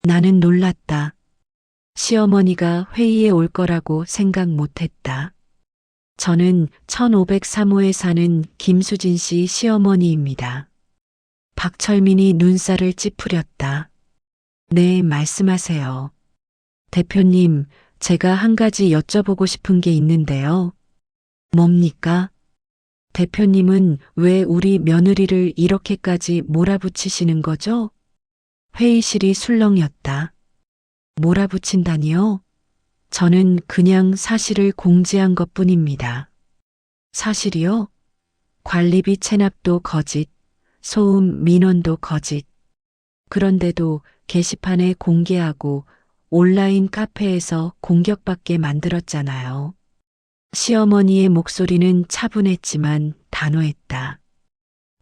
나는 놀랐다. 시어머니가 회의에 올 거라고 생각 못했다. 저는 1503호에 사는 김수진 씨 시어머니입니다. 박철민이 눈살을 찌푸렸다. 네, 말씀하세요. 대표님, 제가 한 가지 여쭤보고 싶은 게 있는데요. 뭡니까? 대표님은 왜 우리 며느리를 이렇게까지 몰아붙이시는 거죠? 회의실이 술렁였다. 몰아붙인다니요? 저는 그냥 사실을 공지한 것뿐입니다. 사실이요? 관리비 체납도 거짓, 소음 민원도 거짓. 그런데도 게시판에 공개하고 온라인 카페에서 공격받게 만들었잖아요. 시어머니의 목소리는 차분했지만 단호했다.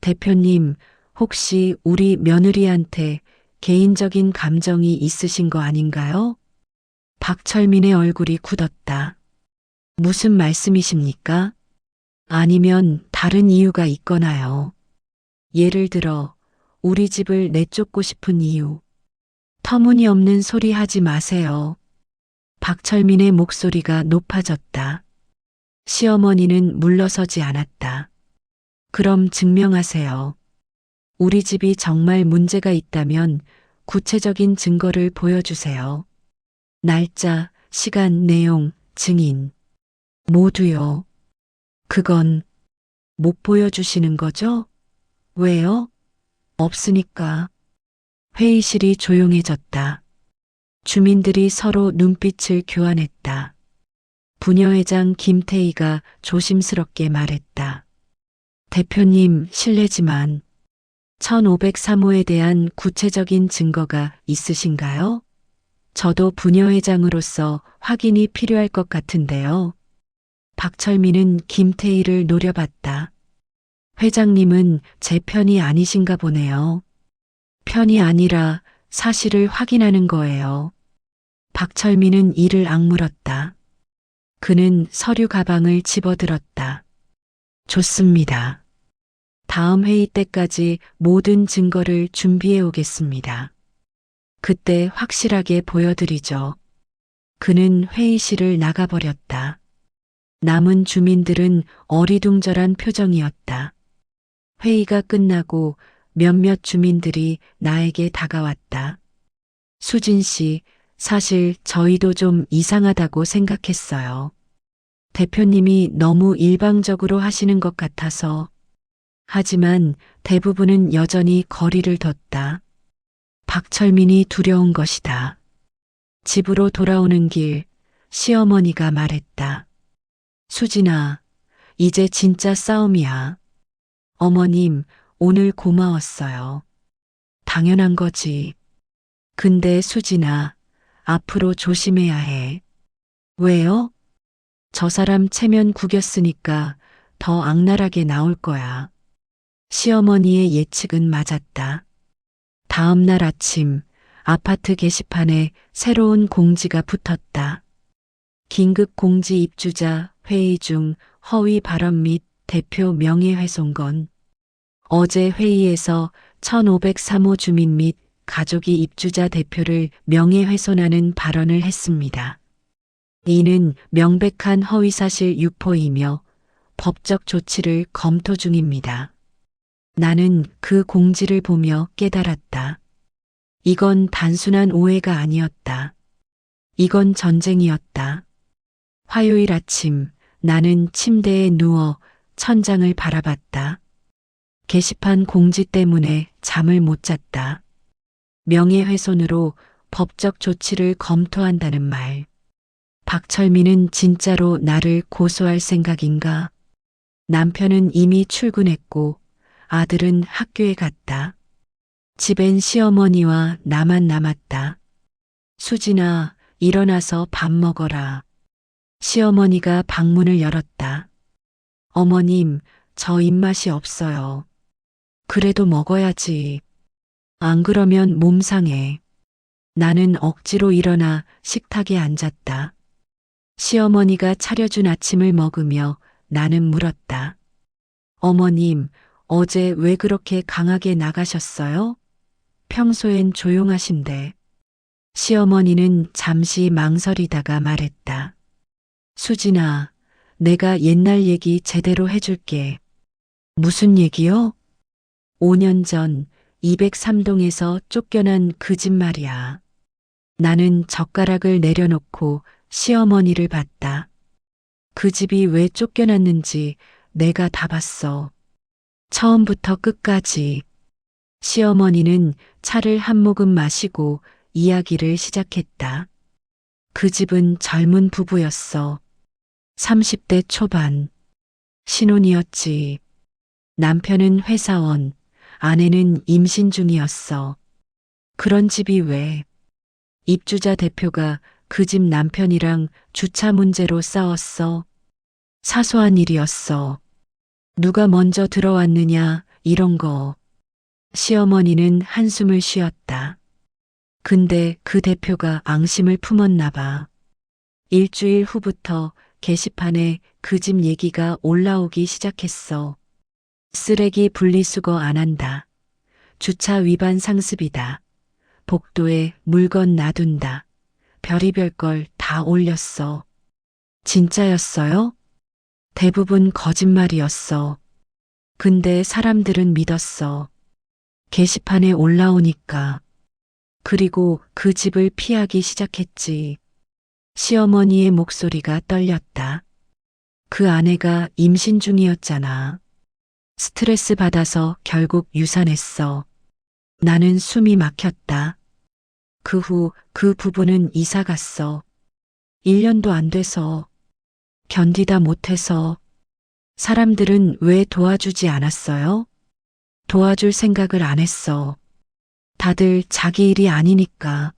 대표님, 혹시 우리 며느리한테 개인적인 감정이 있으신 거 아닌가요? 박철민의 얼굴이 굳었다. 무슨 말씀이십니까? 아니면 다른 이유가 있거나요. 예를 들어, 우리 집을 내쫓고 싶은 이유. 터무니없는 소리 하지 마세요. 박철민의 목소리가 높아졌다. 시어머니는 물러서지 않았다. 그럼 증명하세요. 우리 집이 정말 문제가 있다면 구체적인 증거를 보여주세요. 날짜, 시간, 내용, 증인. 모두요. 그건 못 보여주시는 거죠? 왜요? 없으니까. 회의실이 조용해졌다. 주민들이 서로 눈빛을 교환했다. 부녀회장 김태희가 조심스럽게 말했다. 대표님, 실례지만 1503호에 대한 구체적인 증거가 있으신가요? 저도 부녀회장으로서 확인이 필요할 것 같은데요. 박철민은 김태희를 노려봤다. 회장님은 제 편이 아니신가 보네요. 편이 아니라 사실을 확인하는 거예요. 박철민은 이를 악물었다. 그는 서류 가방을 집어들었다. 좋습니다. 다음 회의 때까지 모든 증거를 준비해 오겠습니다. 그때 확실하게 보여드리죠. 그는 회의실을 나가버렸다. 남은 주민들은 어리둥절한 표정이었다. 회의가 끝나고 몇몇 주민들이 나에게 다가왔다. 수진 씨, 사실 저희도 좀 이상하다고 생각했어요. 대표님이 너무 일방적으로 하시는 것 같아서. 하지만 대부분은 여전히 거리를 뒀다. 박철민이 두려운 것이다. 집으로 돌아오는 길, 시어머니가 말했다. 수진아, 이제 진짜 싸움이야. 어머님, 오늘 고마웠어요. 당연한 거지. 근데 수진아, 앞으로 조심해야 해. 왜요? 저 사람 체면 구겼으니까 더 악랄하게 나올 거야. 시어머니의 예측은 맞았다. 다음 날 아침, 아파트 게시판에 새로운 공지가 붙었다. 긴급 공지 입주자 회의 중 허위 발언 및 대표 명예훼손건. 어제 회의에서 1503호 주민 및 가족이 입주자 대표를 명예훼손하는 발언을 했습니다. 이는 명백한 허위사실 유포이며 법적 조치를 검토 중입니다. 나는 그 공지를 보며 깨달았다. 이건 단순한 오해가 아니었다. 이건 전쟁이었다. 화요일 아침 나는 침대에 누워 천장을 바라봤다. 게시판 공지 때문에 잠을 못 잤다. 명예훼손으로 법적 조치를 검토한다는 말. 박철민은 진짜로 나를 고소할 생각인가? 남편은 이미 출근했고 아들은 학교에 갔다. 집엔 시어머니와 나만 남았다. 수진아, 일어나서 밥 먹어라. 시어머니가 방문을 열었다. 어머님, 저 입맛이 없어요. 그래도 먹어야지. 안 그러면 몸 상해. 나는 억지로 일어나 식탁에 앉았다. 시어머니가 차려준 아침을 먹으며 나는 물었다. 어머님, 어제 왜 그렇게 강하게 나가셨어요? 평소엔 조용하신데. 시어머니는 잠시 망설이다가 말했다. 수진아, 내가 옛날 얘기 제대로 해줄게. 무슨 얘기요? 5년 전 203동에서 쫓겨난 그 집 말이야. 나는 젓가락을 내려놓고 시어머니를 봤다. 그 집이 왜 쫓겨났는지 내가 다 봤어. 처음부터 끝까지. 시어머니는 차를 한 모금 마시고 이야기를 시작했다. 그 집은 젊은 부부였어. 30대 초반. 신혼이었지. 남편은 회사원, 아내는 임신 중이었어. 그런 집이 왜? 입주자 대표가 그 집 남편이랑 주차 문제로 싸웠어. 사소한 일이었어. 누가 먼저 들어왔느냐, 이런 거. 시어머니는 한숨을 쉬었다. 근데 그 대표가 앙심을 품었나 봐. 일주일 후부터 게시판에 그 집 얘기가 올라오기 시작했어. 쓰레기 분리수거 안 한다. 주차 위반 상습이다. 복도에 물건 놔둔다. 별의별 걸 다 올렸어. 진짜였어요? 대부분 거짓말이었어. 근데 사람들은 믿었어. 게시판에 올라오니까. 그리고 그 집을 피하기 시작했지. 시어머니의 목소리가 떨렸다. 그 아내가 임신 중이었잖아. 스트레스 받아서 결국 유산했어. 나는 숨이 막혔다. 그 후 그 부부는 이사 갔어. 1년도 안 돼서. 견디다 못해서. 사람들은 왜 도와주지 않았어요? 도와줄 생각을 안 했어. 다들 자기 일이 아니니까.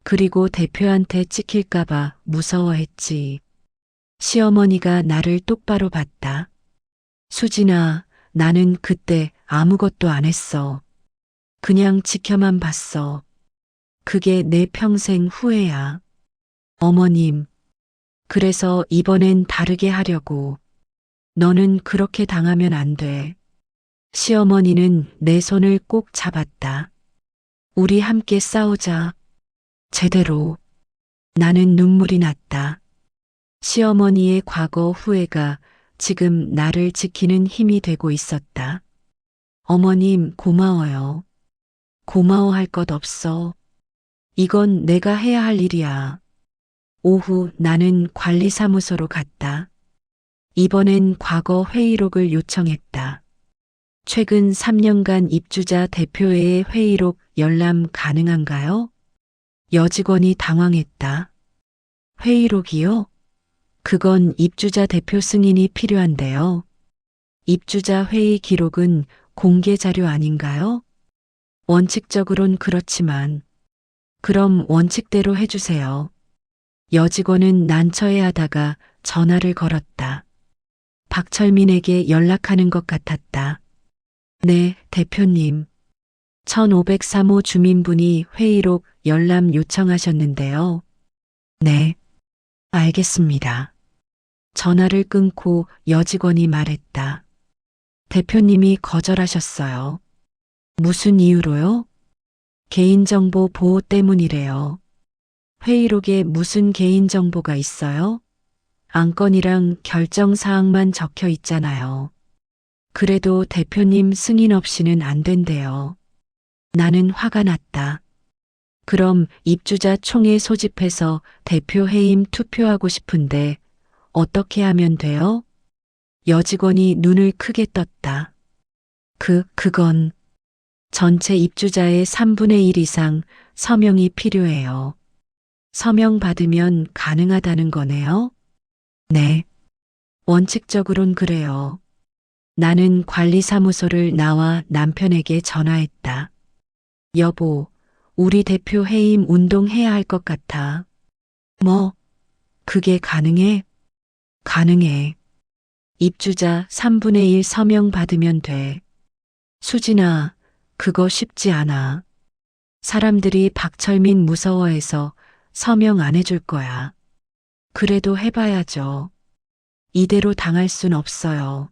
그리고 대표한테 찍힐까봐 무서워했지. 시어머니가 나를 똑바로 봤다. 수진아, 나는 그때 아무것도 안 했어. 그냥 지켜만 봤어. 그게 내 평생 후회야. 어머님, 그래서 이번엔 다르게 하려고. 너는 그렇게 당하면 안 돼. 시어머니는 내 손을 꼭 잡았다. 우리 함께 싸우자. 제대로. 나는 눈물이 났다. 시어머니의 과거 후회가 지금 나를 지키는 힘이 되고 있었다. 어머님, 고마워요. 고마워할 것 없어. 이건 내가 해야 할 일이야. 오후 나는 관리사무소로 갔다. 이번엔 과거 회의록을 요청했다. 최근 3년간 입주자 대표회의 회의록 열람 가능한가요? 여직원이 당황했다. 회의록이요? 그건 입주자 대표 승인이 필요한데요. 입주자 회의 기록은 공개 자료 아닌가요? 원칙적으론 그렇지만. 그럼 원칙대로 해주세요. 여직원은 난처해하다가 전화를 걸었다. 박철민에게 연락하는 것 같았다. 네, 대표님. 1503호 주민분이 회의록 열람 요청하셨는데요. 네, 알겠습니다. 전화를 끊고 여직원이 말했다. 대표님이 거절하셨어요. 무슨 이유로요? 개인정보 보호 때문이래요. 회의록에 무슨 개인정보가 있어요? 안건이랑 결정사항만 적혀 있잖아요. 그래도 대표님 승인 없이는 안 된대요. 나는 화가 났다. 그럼 입주자 총회 소집해서 대표 해임 투표하고 싶은데 어떻게 하면 돼요? 여직원이 눈을 크게 떴다. 그건 전체 입주자의 3분의 1 이상 서명이 필요해요. 서명 받으면 가능하다는 거네요? 네. 원칙적으론 그래요. 나는 관리사무소를 나와 남편에게 전화했다. 여보, 우리 대표 해임 운동해야 할 것 같아. 뭐, 그게 가능해? 가능해. 입주자 3분의 1 서명 받으면 돼. 수진아, 그거 쉽지 않아. 사람들이 박철민 무서워해서 서명 안 해줄 거야. 그래도 해봐야죠. 이대로 당할 순 없어요.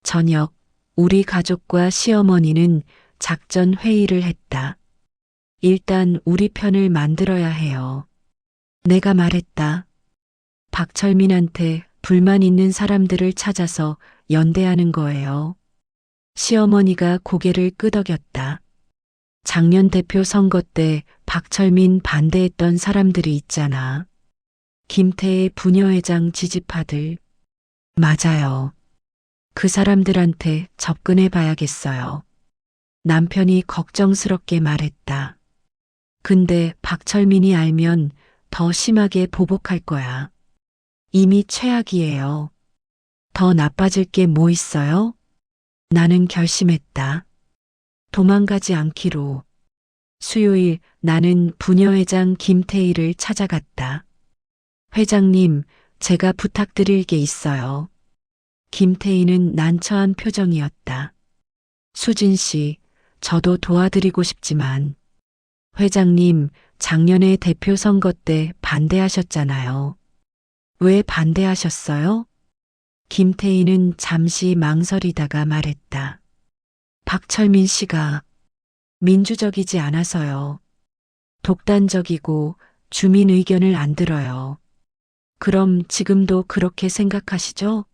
저녁, 우리 가족과 시어머니는 작전 회의를 했다. 일단 우리 편을 만들어야 해요. 내가 말했다. 박철민한테 불만 있는 사람들을 찾아서 연대하는 거예요. 시어머니가 고개를 끄덕였다. 작년 대표 선거 때 박철민 반대했던 사람들이 있잖아. 김태애 부녀회장 지지파들. 맞아요. 그 사람들한테 접근해 봐야겠어요. 남편이 걱정스럽게 말했다. 근데 박철민이 알면 더 심하게 보복할 거야. 이미 최악이에요. 더 나빠질 게 뭐 있어요? 나는 결심했다. 도망가지 않기로. 수요일 나는 부녀회장 김태희를 찾아갔다. 회장님, 제가 부탁드릴 게 있어요. 김태희는 난처한 표정이었다. 수진 씨, 저도 도와드리고 싶지만. 회장님, 작년에 대표 선거 때 반대하셨잖아요. 왜 반대하셨어요? 김태희는 잠시 망설이다가 말했다. 박철민 씨가 민주적이지 않아서요. 독단적이고 주민 의견을 안 들어요. 그럼 지금도 그렇게 생각하시죠?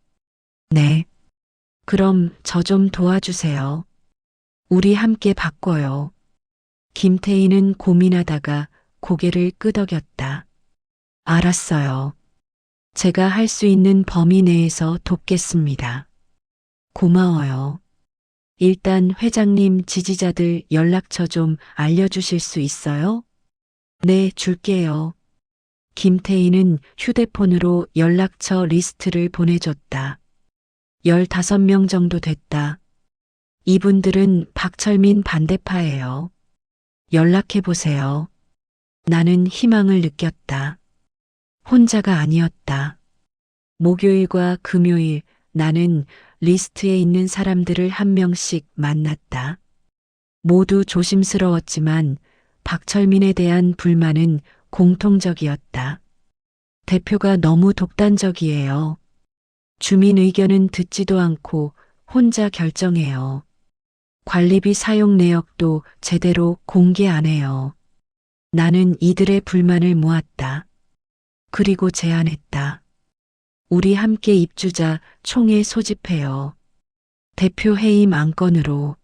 네. 그럼 저 좀 도와주세요. 우리 함께 바꿔요. 김태희는 고민하다가 고개를 끄덕였다. 알았어요. 제가 할 수 있는 범위 내에서 돕겠습니다. 고마워요. 일단 회장님 지지자들 연락처 좀 알려주실 수 있어요? 네, 줄게요. 김태희는 휴대폰으로 연락처 리스트를 보내줬다. 15명 정도 됐다. 이분들은 박철민 반대파예요. 연락해보세요. 나는 희망을 느꼈다. 혼자가 아니었다. 목요일과 금요일 나는 리스트에 있는 사람들을 한 명씩 만났다. 모두 조심스러웠지만 박철민에 대한 불만은 공통적이었다. 대표가 너무 독단적이에요. 주민 의견은 듣지도 않고 혼자 결정해요. 관리비 사용 내역도 제대로 공개 안 해요. 나는 이들의 불만을 모았다. 그리고 제안했다. 우리 함께 입주자 총회 소집해요. 대표 해임 안건으로.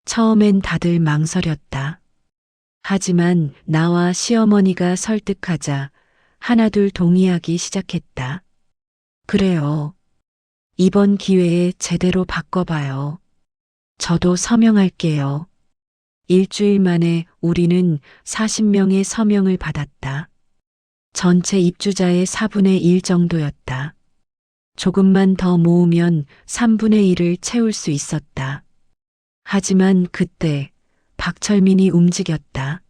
처음엔 다들 망설였다. 하지만 나와 시어머니가 설득하자 하나둘 동의하기 시작했다. 그래요. 이번 기회에 제대로 바꿔봐요. 저도 서명할게요. 일주일 만에 우리는 40명의 서명을 받았다. 전체 입주자의 4분의 1 정도였다. 조금만 더 모으면 3분의 1을 채울 수 있었다. 하지만 그때 박철민이 움직였다.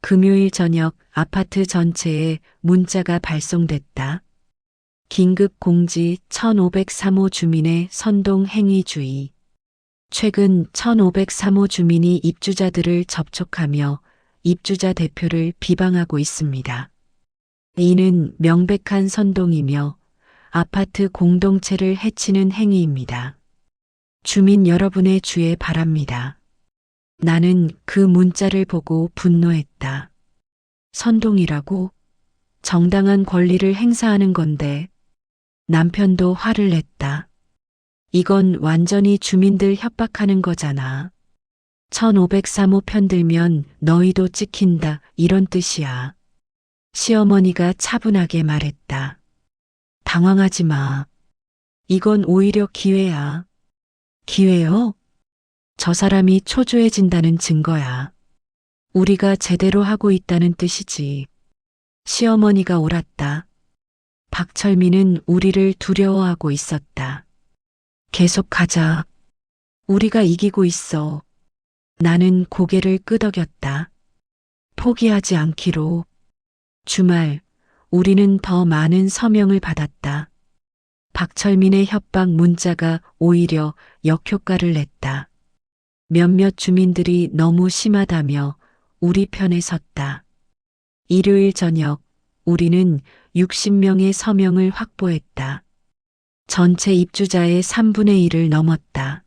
금요일 저녁 아파트 전체에 문자가 발송됐다. 긴급 공지 1503호 주민의 선동 행위 주의. 최근 1503호 주민이 입주자들을 접촉하며 입주자 대표를 비방하고 있습니다. 이는 명백한 선동이며 아파트 공동체를 해치는 행위입니다. 주민 여러분의 주의 바랍니다. 나는 그 문자를 보고 분노했다. 선동이라고? 정당한 권리를 행사하는 건데. 남편도 화를 냈다. 이건 완전히 주민들 협박하는 거잖아. 1503호 편들면 너희도 찍힌다 이런 뜻이야. 시어머니가 차분하게 말했다. 당황하지 마. 이건 오히려 기회야. 기회요? 저 사람이 초조해진다는 증거야. 우리가 제대로 하고 있다는 뜻이지. 시어머니가 옳았다. 박철민은 우리를 두려워하고 있었다. 계속하자. 우리가 이기고 있어. 나는 고개를 끄덕였다. 포기하지 않기로. 주말, 우리는 더 많은 서명을 받았다. 박철민의 협박 문자가 오히려 역효과를 냈다. 몇몇 주민들이 너무 심하다며 우리 편에 섰다. 일요일 저녁, 우리는 60명의 서명을 확보했다. 전체 입주자의 3분의 1을 넘었다.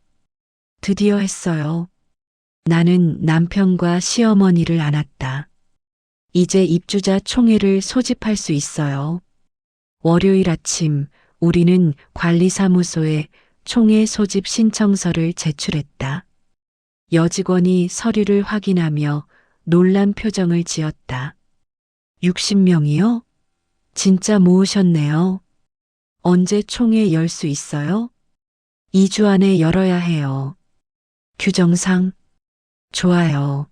드디어 했어요. 나는 남편과 시어머니를 안았다. 이제 입주자 총회를 소집할 수 있어요. 월요일 아침 우리는 관리사무소에 총회 소집 신청서를 제출했다. 여직원이 서류를 확인하며 놀란 표정을 지었다. 60명이요? 진짜 모으셨네요. 언제 총회 열 수 있어요? 2주 안에 열어야 해요. 규정상? 좋아요.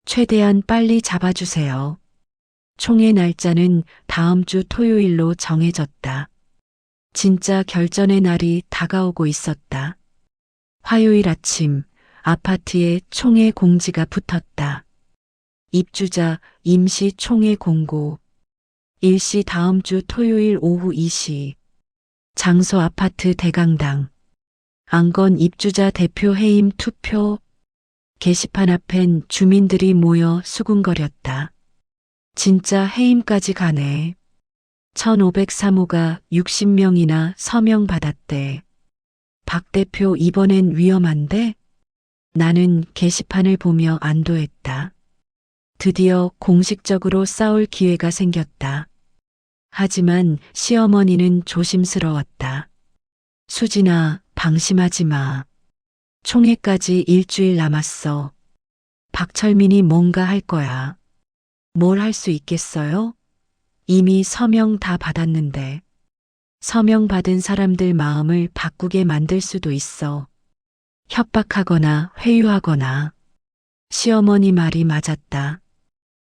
최대한 빨리 잡아주세요. 총회 날짜는 다음 주 토요일로 정해졌다. 진짜 결전의 날이 다가오고 있었다. 화요일 아침 아파트에 총회 공지가 붙었다. 입주자 임시 총회 공고. 일시 다음 주 토요일 오후 2시. 장소 아파트 대강당. 안건 입주자 대표 해임 투표. 게시판 앞엔 주민들이 모여 수군거렸다. 진짜 해임까지 가네. 1503호가 60명이나 서명 받았대. 박 대표 이번엔 위험한데? 나는 게시판을 보며 안도했다. 드디어 공식적으로 싸울 기회가 생겼다. 하지만 시어머니는 조심스러웠다. 수진아, 방심하지 마. 총회까지 일주일 남았어. 박철민이 뭔가 할 거야. 뭘 할 수 있겠어요? 이미 서명 다 받았는데. 서명 받은 사람들 마음을 바꾸게 만들 수도 있어. 협박하거나 회유하거나. 시어머니 말이 맞았다.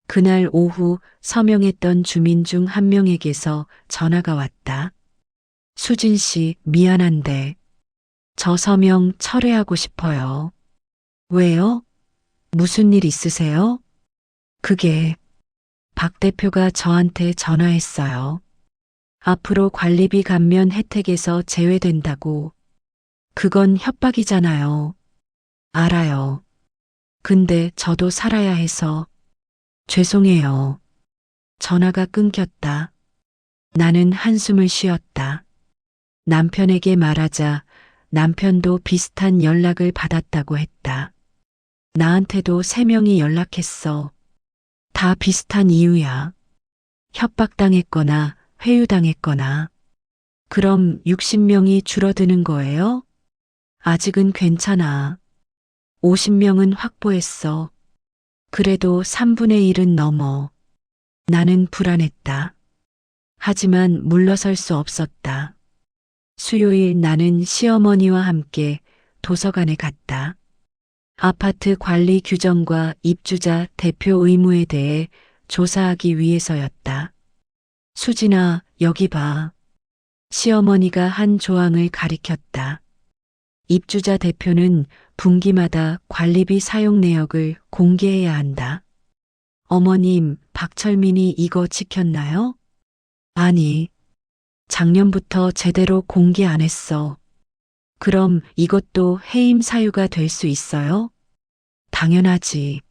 그날 오후 서명했던 주민 중 한 명에게서 전화가 왔다. 수진 씨, 미안한데 저 서명 철회하고 싶어요. 왜요? 무슨 일 있으세요? 그게 박 대표가 저한테 전화했어요. 앞으로 관리비 감면 혜택에서 제외된다고. 그건 협박이잖아요. 알아요. 근데 저도 살아야 해서. 죄송해요. 전화가 끊겼다. 나는 한숨을 쉬었다. 남편에게 말하자 남편도 비슷한 연락을 받았다고 했다. 나한테도 3명이 연락했어. 다 비슷한 이유야. 협박당했거나 회유당했거나. 그럼 60명이 줄어드는 거예요? 아직은 괜찮아. 50명은 확보했어. 그래도 3분의 1은 넘어. 나는 불안했다. 하지만 물러설 수 없었다. 수요일 나는 시어머니와 함께 도서관에 갔다. 아파트 관리 규정과 입주자 대표 의무에 대해 조사하기 위해서였다. 수진아, 여기 봐. 시어머니가 한 조항을 가리켰다. 입주자 대표는 분기마다 관리비 사용 내역을 공개해야 한다. 어머님, 박철민이 이거 지켰나요? 아니, 작년부터 제대로 공개 안 했어. 그럼 이것도 해임 사유가 될 수 있어요? 당연하지.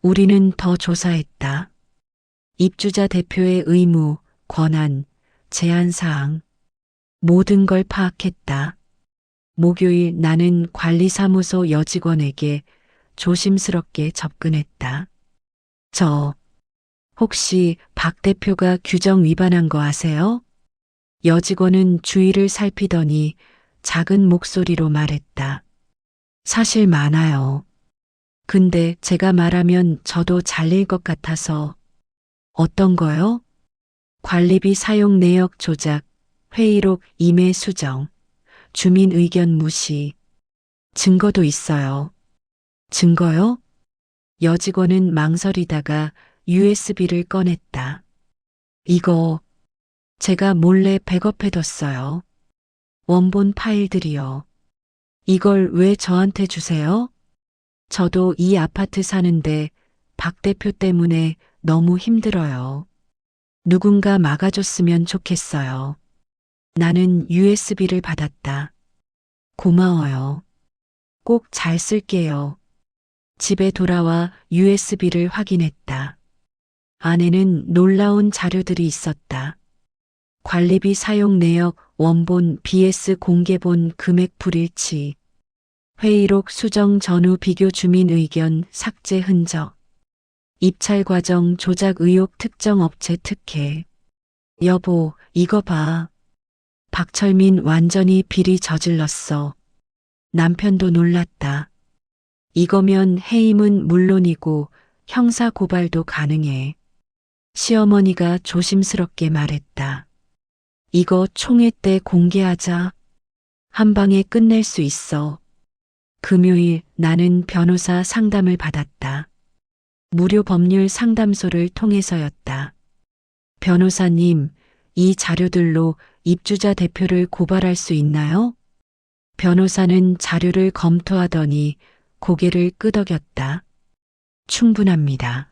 우리는 더 조사했다. 입주자 대표의 의무, 권한, 제한사항, 모든 걸 파악했다. 목요일 나는 관리사무소 여직원에게 조심스럽게 접근했다. 혹시 박 대표가 규정 위반한 거 아세요? 여직원은 주위를 살피더니 작은 목소리로 말했다. 사실 많아요. 근데 제가 말하면 저도 잘릴 것 같아서. 어떤 거요? 관리비 사용 내역 조작, 회의록 임의 수정, 주민 의견 무시. 증거도 있어요. 증거요? 여직원은 망설이다가 USB를 꺼냈다. 이거 제가 몰래 백업해뒀어요. 원본 파일들이요. 이걸 왜 저한테 주세요? 저도 이 아파트 사는데 박 대표 때문에 너무 힘들어요. 누군가 막아줬으면 좋겠어요. 나는 USB를 받았다. 고마워요. 꼭 잘 쓸게요. 집에 돌아와 USB를 확인했다. 안에는 놀라운 자료들이 있었다. 관리비 사용 내역 원본 BS 공개본 금액 불일치, 회의록 수정 전후 비교 주민 의견 삭제 흔적, 입찰 과정 조작 의혹 특정 업체 특혜. 여보, 이거 봐. 박철민 완전히 비리 저질렀어. 남편도 놀랐다. 이거면 해임은 물론이고 형사 고발도 가능해. 시어머니가 조심스럽게 말했다. 이거 총회 때 공개하자. 한 방에 끝낼 수 있어. 금요일 나는 변호사 상담을 받았다. 무료 법률 상담소를 통해서였다. 변호사님, 이 자료들로 입주자 대표를 고발할 수 있나요? 변호사는 자료를 검토하더니 고개를 끄덕였다. 충분합니다.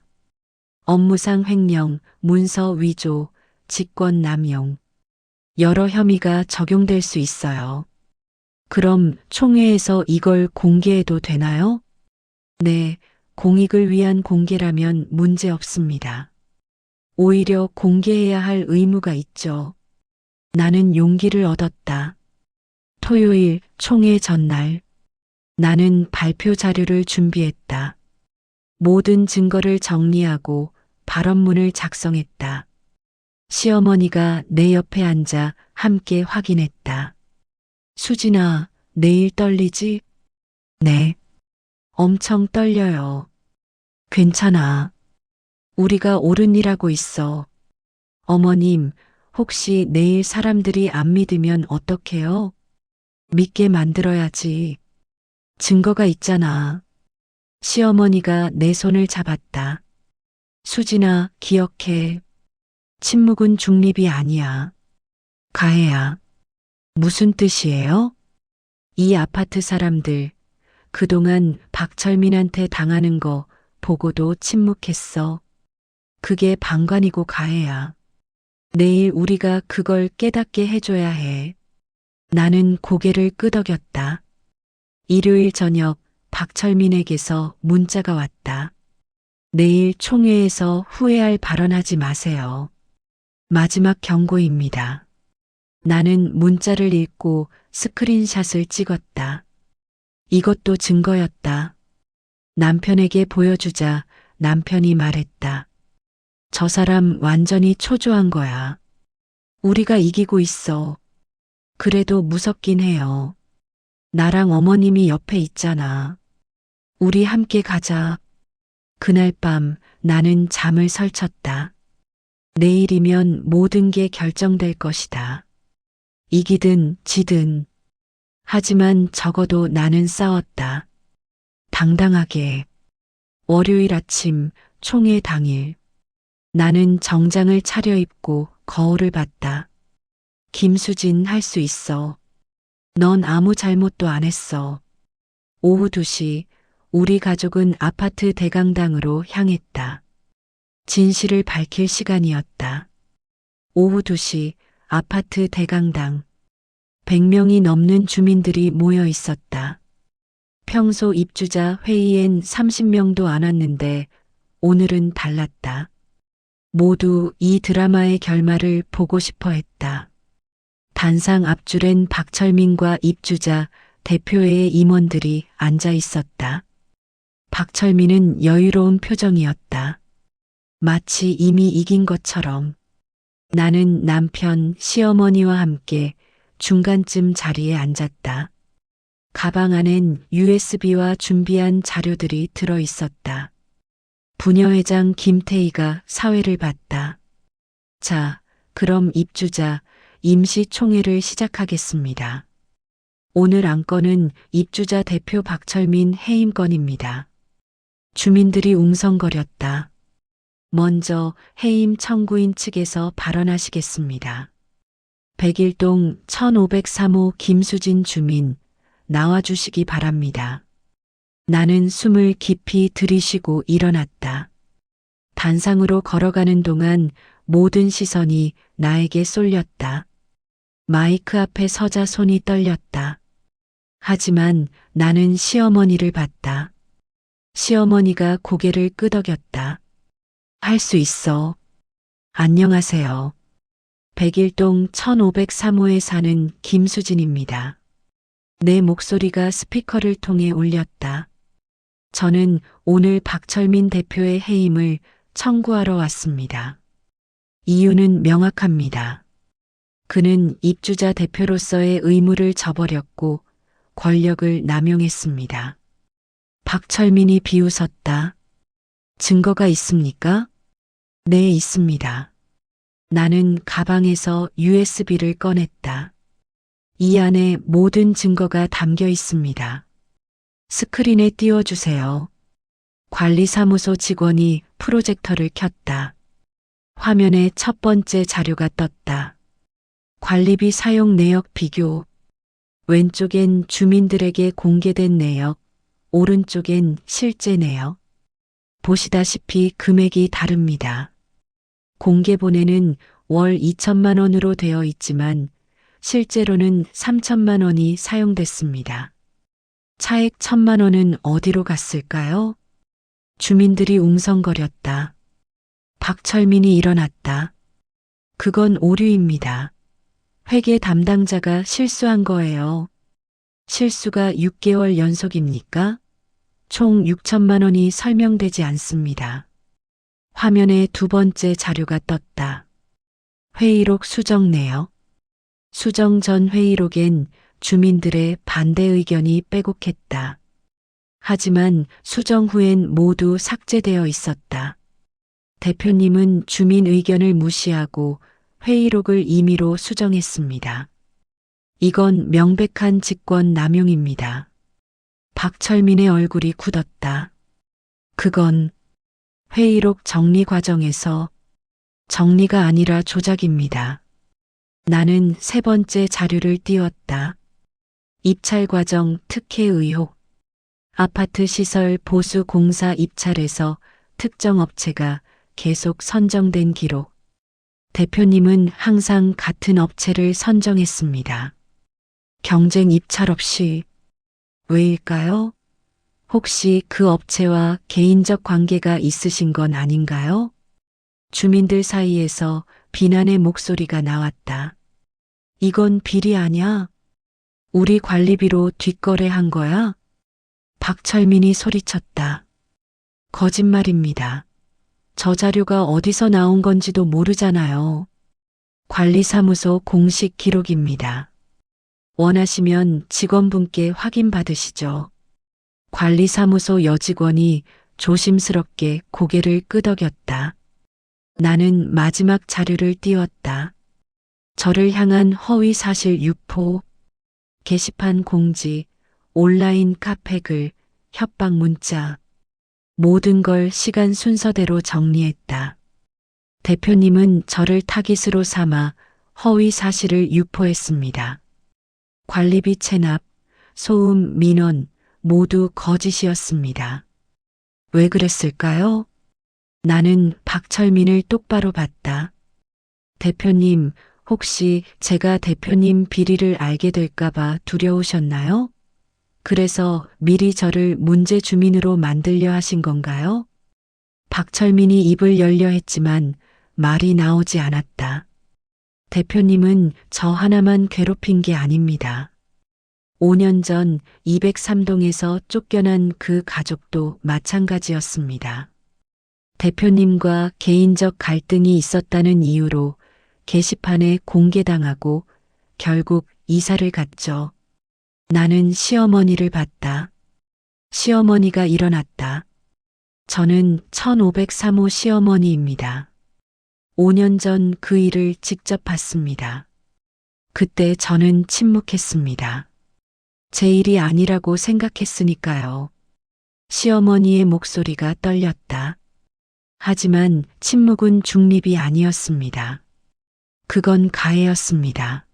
업무상 횡령, 문서 위조, 직권 남용. 여러 혐의가 적용될 수 있어요. 그럼 총회에서 이걸 공개해도 되나요? 네, 공익을 위한 공개라면 문제 없습니다. 오히려 공개해야 할 의무가 있죠. 나는 용기를 얻었다. 토요일 총회 전날. 나는 발표 자료를 준비했다. 모든 증거를 정리하고 발언문을 작성했다. 시어머니가 내 옆에 앉아 함께 확인했다. 수진아, 내일 떨리지? 네. 엄청 떨려요. 괜찮아. 우리가 옳은 일 하고 있어. 어머님, 혹시 내일 사람들이 안 믿으면 어떡해요? 믿게 만들어야지. 증거가 있잖아. 시어머니가 내 손을 잡았다. 수진아, 기억해. 침묵은 중립이 아니야. 가해야. 무슨 뜻이에요? 이 아파트 사람들, 그동안 박철민한테 당하는 거 보고도 침묵했어. 그게 방관이고 가해야. 내일 우리가 그걸 깨닫게 해줘야 해. 나는 고개를 끄덕였다. 일요일 저녁 박철민에게서 문자가 왔다. 내일 총회에서 후회할 발언하지 마세요. 마지막 경고입니다. 나는 문자를 읽고 스크린샷을 찍었다. 이것도 증거였다. 남편에게 보여주자 남편이 말했다. 저 사람 완전히 초조한 거야. 우리가 이기고 있어. 그래도 무섭긴 해요. 나랑 어머님이 옆에 있잖아. 우리 함께 가자. 그날 밤 나는 잠을 설쳤다. 내일이면 모든 게 결정될 것이다. 이기든 지든. 하지만 적어도 나는 싸웠다. 당당하게. 월요일 아침 총회 당일. 나는 정장을 차려입고 거울을 봤다. 김수진, 할 수 있어. 넌 아무 잘못도 안 했어. 오후 2시 우리 가족은 아파트 대강당으로 향했다. 진실을 밝힐 시간이었다. 오후 2시 아파트 대강당. 100명이 넘는 주민들이 모여 있었다. 평소 입주자 회의엔 30명도 안 왔는데 오늘은 달랐다. 모두 이 드라마의 결말을 보고 싶어 했다. 단상 앞줄엔 박철민과 입주자 대표회의 임원들이 앉아 있었다. 박철민은 여유로운 표정이었다. 마치 이미 이긴 것처럼. 나는 남편, 시어머니와 함께 중간쯤 자리에 앉았다. 가방 안엔 USB와 준비한 자료들이 들어 있었다. 부녀회장 김태희가 사회를 봤다. 자, 그럼 입주자 임시총회를 시작하겠습니다. 오늘 안건은 입주자 대표 박철민 해임 건입니다. 주민들이 웅성거렸다. 먼저 해임 청구인 측에서 발언하시겠습니다. 101동 1503호 김수진 주민, 나와주시기 바랍니다. 나는 숨을 깊이 들이쉬고 일어났다. 단상으로 걸어가는 동안 모든 시선이 나에게 쏠렸다. 마이크 앞에 서자 손이 떨렸다. 하지만 나는 시어머니를 봤다. 시어머니가 고개를 끄덕였다. 할 수 있어. 안녕하세요. 101동 1503호에 사는 김수진입니다. 내 목소리가 스피커를 통해 울렸다. 저는 오늘 박철민 대표의 해임을 청구하러 왔습니다. 이유는 명확합니다. 그는 입주자 대표로서의 의무를 저버렸고 권력을 남용했습니다. 박철민이 비웃었다. 증거가 있습니까? 네, 있습니다. 나는 가방에서 USB를 꺼냈다. 이 안에 모든 증거가 담겨 있습니다. 스크린에 띄워주세요. 관리사무소 직원이 프로젝터를 켰다. 화면에 첫 번째 자료가 떴다. 관리비 사용 내역 비교. 왼쪽엔 주민들에게 공개된 내역, 오른쪽엔 실제 내역. 보시다시피 금액이 다릅니다. 공개본에는 월 2천만 원으로 되어 있지만 실제로는 3천만 원이 사용됐습니다. 차액 1천만 원은 어디로 갔을까요? 주민들이 웅성거렸다. 박철민이 일어났다. 그건 오류입니다. 회계 담당자가 실수한 거예요. 실수가 6개월 연속입니까? 총 6천만 원이 설명되지 않습니다. 화면에 두 번째 자료가 떴다. 회의록 수정 내역. 수정 전 회의록엔 주민들의 반대 의견이 빼곡했다. 하지만 수정 후엔 모두 삭제되어 있었다. 대표님은 주민 의견을 무시하고 회의록을 임의로 수정했습니다. 이건 명백한 직권 남용입니다. 박철민의 얼굴이 굳었다. 그건 회의록 정리 과정에서 정리가 아니라 조작입니다. 나는 세 번째 자료를 띄웠다. 입찰 과정 특혜 의혹. 아파트 시설 보수 공사 입찰에서 특정 업체가 계속 선정된 기록. 대표님은 항상 같은 업체를 선정했습니다. 경쟁 입찰 없이. 왜일까요? 혹시 그 업체와 개인적 관계가 있으신 건 아닌가요? 주민들 사이에서 비난의 목소리가 나왔다. 이건 비리 아냐? 우리 관리비로 뒷거래한 거야? 박철민이 소리쳤다. 거짓말입니다. 저 자료가 어디서 나온 건지도 모르잖아요. 관리사무소 공식 기록입니다. 원하시면 직원분께 확인받으시죠. 관리사무소 여직원이 조심스럽게 고개를 끄덕였다. 나는 마지막 자료를 띄웠다. 저를 향한 허위 사실 유포, 게시판 공지, 온라인 카페 글, 협박 문자, 모든 걸 시간 순서대로 정리했다. 대표님은 저를 타깃으로 삼아 허위 사실을 유포했습니다. 관리비 체납, 소음, 민원 모두 거짓이었습니다. 왜 그랬을까요? 나는 박철민을 똑바로 봤다. 대표님, 혹시 제가 대표님 비리를 알게 될까봐 두려우셨나요? 그래서 미리 저를 문제 주민으로 만들려 하신 건가요? 박철민이 입을 열려 했지만 말이 나오지 않았다. 대표님은 저 하나만 괴롭힌 게 아닙니다. 5년 전 203동에서 쫓겨난 그 가족도 마찬가지였습니다. 대표님과 개인적 갈등이 있었다는 이유로 게시판에 공개당하고 결국 이사를 갔죠. 나는 시어머니를 봤다. 시어머니가 일어났다. 저는 1503호 시어머니입니다. 5년 전 그 일을 직접 봤습니다. 그때 저는 침묵했습니다. 제 일이 아니라고 생각했으니까요. 시어머니의 목소리가 떨렸다. 하지만 침묵은 중립이 아니었습니다. 그건 가해였습니다.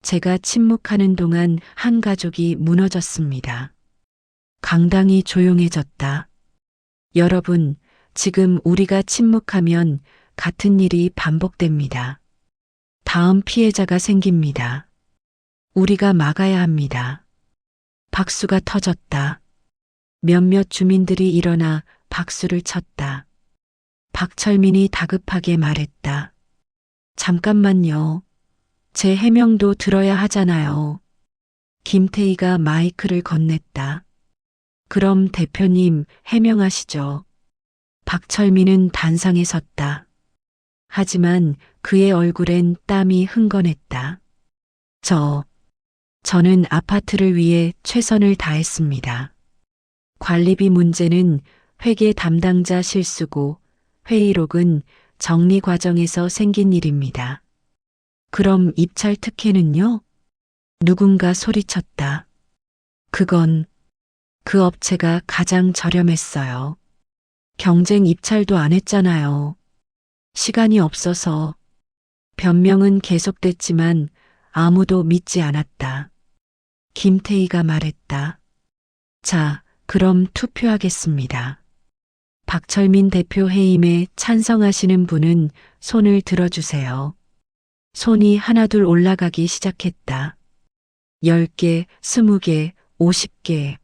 제가 침묵하는 동안 한 가족이 무너졌습니다. 강당이 조용해졌다. 여러분, 지금 우리가 침묵하면 같은 일이 반복됩니다. 다음 피해자가 생깁니다. 우리가 막아야 합니다. 박수가 터졌다. 몇몇 주민들이 일어나 박수를 쳤다. 박철민이 다급하게 말했다. 잠깐만요. 제 해명도 들어야 하잖아요. 김태희가 마이크를 건넸다. 그럼 대표님 해명하시죠. 박철민은 단상에 섰다. 하지만 그의 얼굴엔 땀이 흥건했다. 저는 아파트를 위해 최선을 다했습니다. 관리비 문제는 회계 담당자 실수고 회의록은 정리 과정에서 생긴 일입니다. 그럼 입찰 특혜는요? 누군가 소리쳤다. 그건 그 업체가 가장 저렴했어요. 경쟁 입찰도 안 했잖아요. 시간이 없어서. 변명은 계속됐지만 아무도 믿지 않았다. 김태희가 말했다. 자, 그럼 투표하겠습니다. 박철민 대표 해임에 찬성하시는 분은 손을 들어주세요. 손이 하나둘 올라가기 시작했다. 10개, 20개, 50개.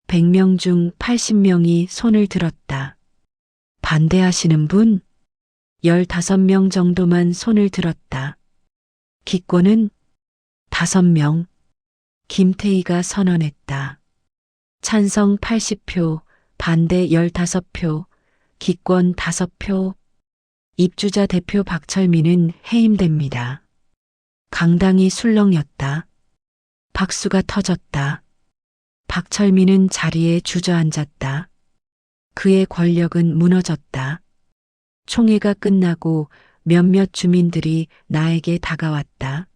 100명 중 80명이 손을 들었다. 반대하시는 분? 15명 정도만 손을 들었다. 기권은 5명. 김태희가 선언했다. 찬성 80표, 반대 15표, 기권 5표. 입주자 대표 박철민은 해임됩니다. 강당이 술렁였다. 박수가 터졌다. 박철민은 자리에 주저앉았다. 그의 권력은 무너졌다. 총회가 끝나고 몇몇 주민들이 나에게 다가왔다.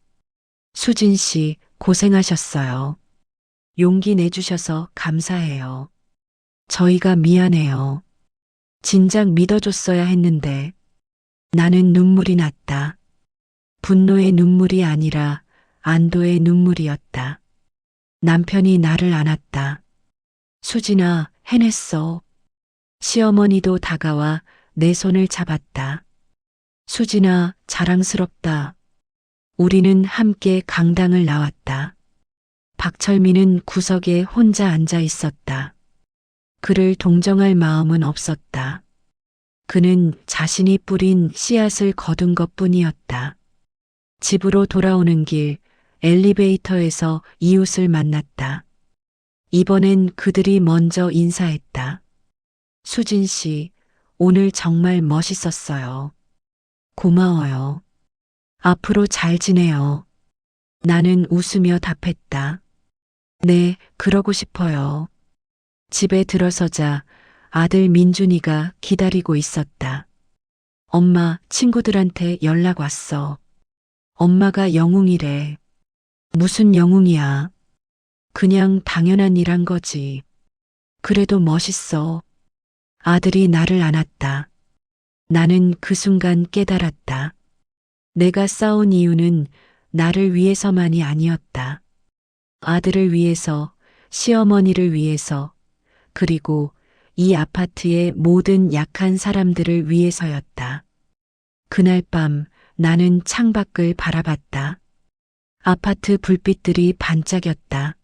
수진 씨, 고생하셨어요. 용기 내주셔서 감사해요. 저희가 미안해요. 진작 믿어줬어야 했는데. 나는 눈물이 났다. 분노의 눈물이 아니라 안도의 눈물이었다. 남편이 나를 안았다. 수진아, 해냈어. 시어머니도 다가와 내 손을 잡았다. 수진아, 자랑스럽다. 우리는 함께 강당을 나왔다. 박철민은 구석에 혼자 앉아 있었다. 그를 동정할 마음은 없었다. 그는 자신이 뿌린 씨앗을 거둔 것뿐이었다. 집으로 돌아오는 길 엘리베이터에서 이웃을 만났다. 이번엔 그들이 먼저 인사했다. 수진 씨, 오늘 정말 멋있었어요. 고마워요. 앞으로 잘 지내요. 나는 웃으며 답했다. 네, 그러고 싶어요. 집에 들어서자 아들 민준이가 기다리고 있었다. 엄마, 친구들한테 연락 왔어. 엄마가 영웅이래. 무슨 영웅이야. 그냥 당연한 일 한 거지. 그래도 멋있어. 아들이 나를 안았다. 나는 그 순간 깨달았다. 내가 싸운 이유는 나를 위해서만이 아니었다. 아들을 위해서, 시어머니를 위해서, 그리고 이 아파트의 모든 약한 사람들을 위해서였다. 그날 밤 나는 창밖을 바라봤다. 아파트 불빛들이 반짝였다.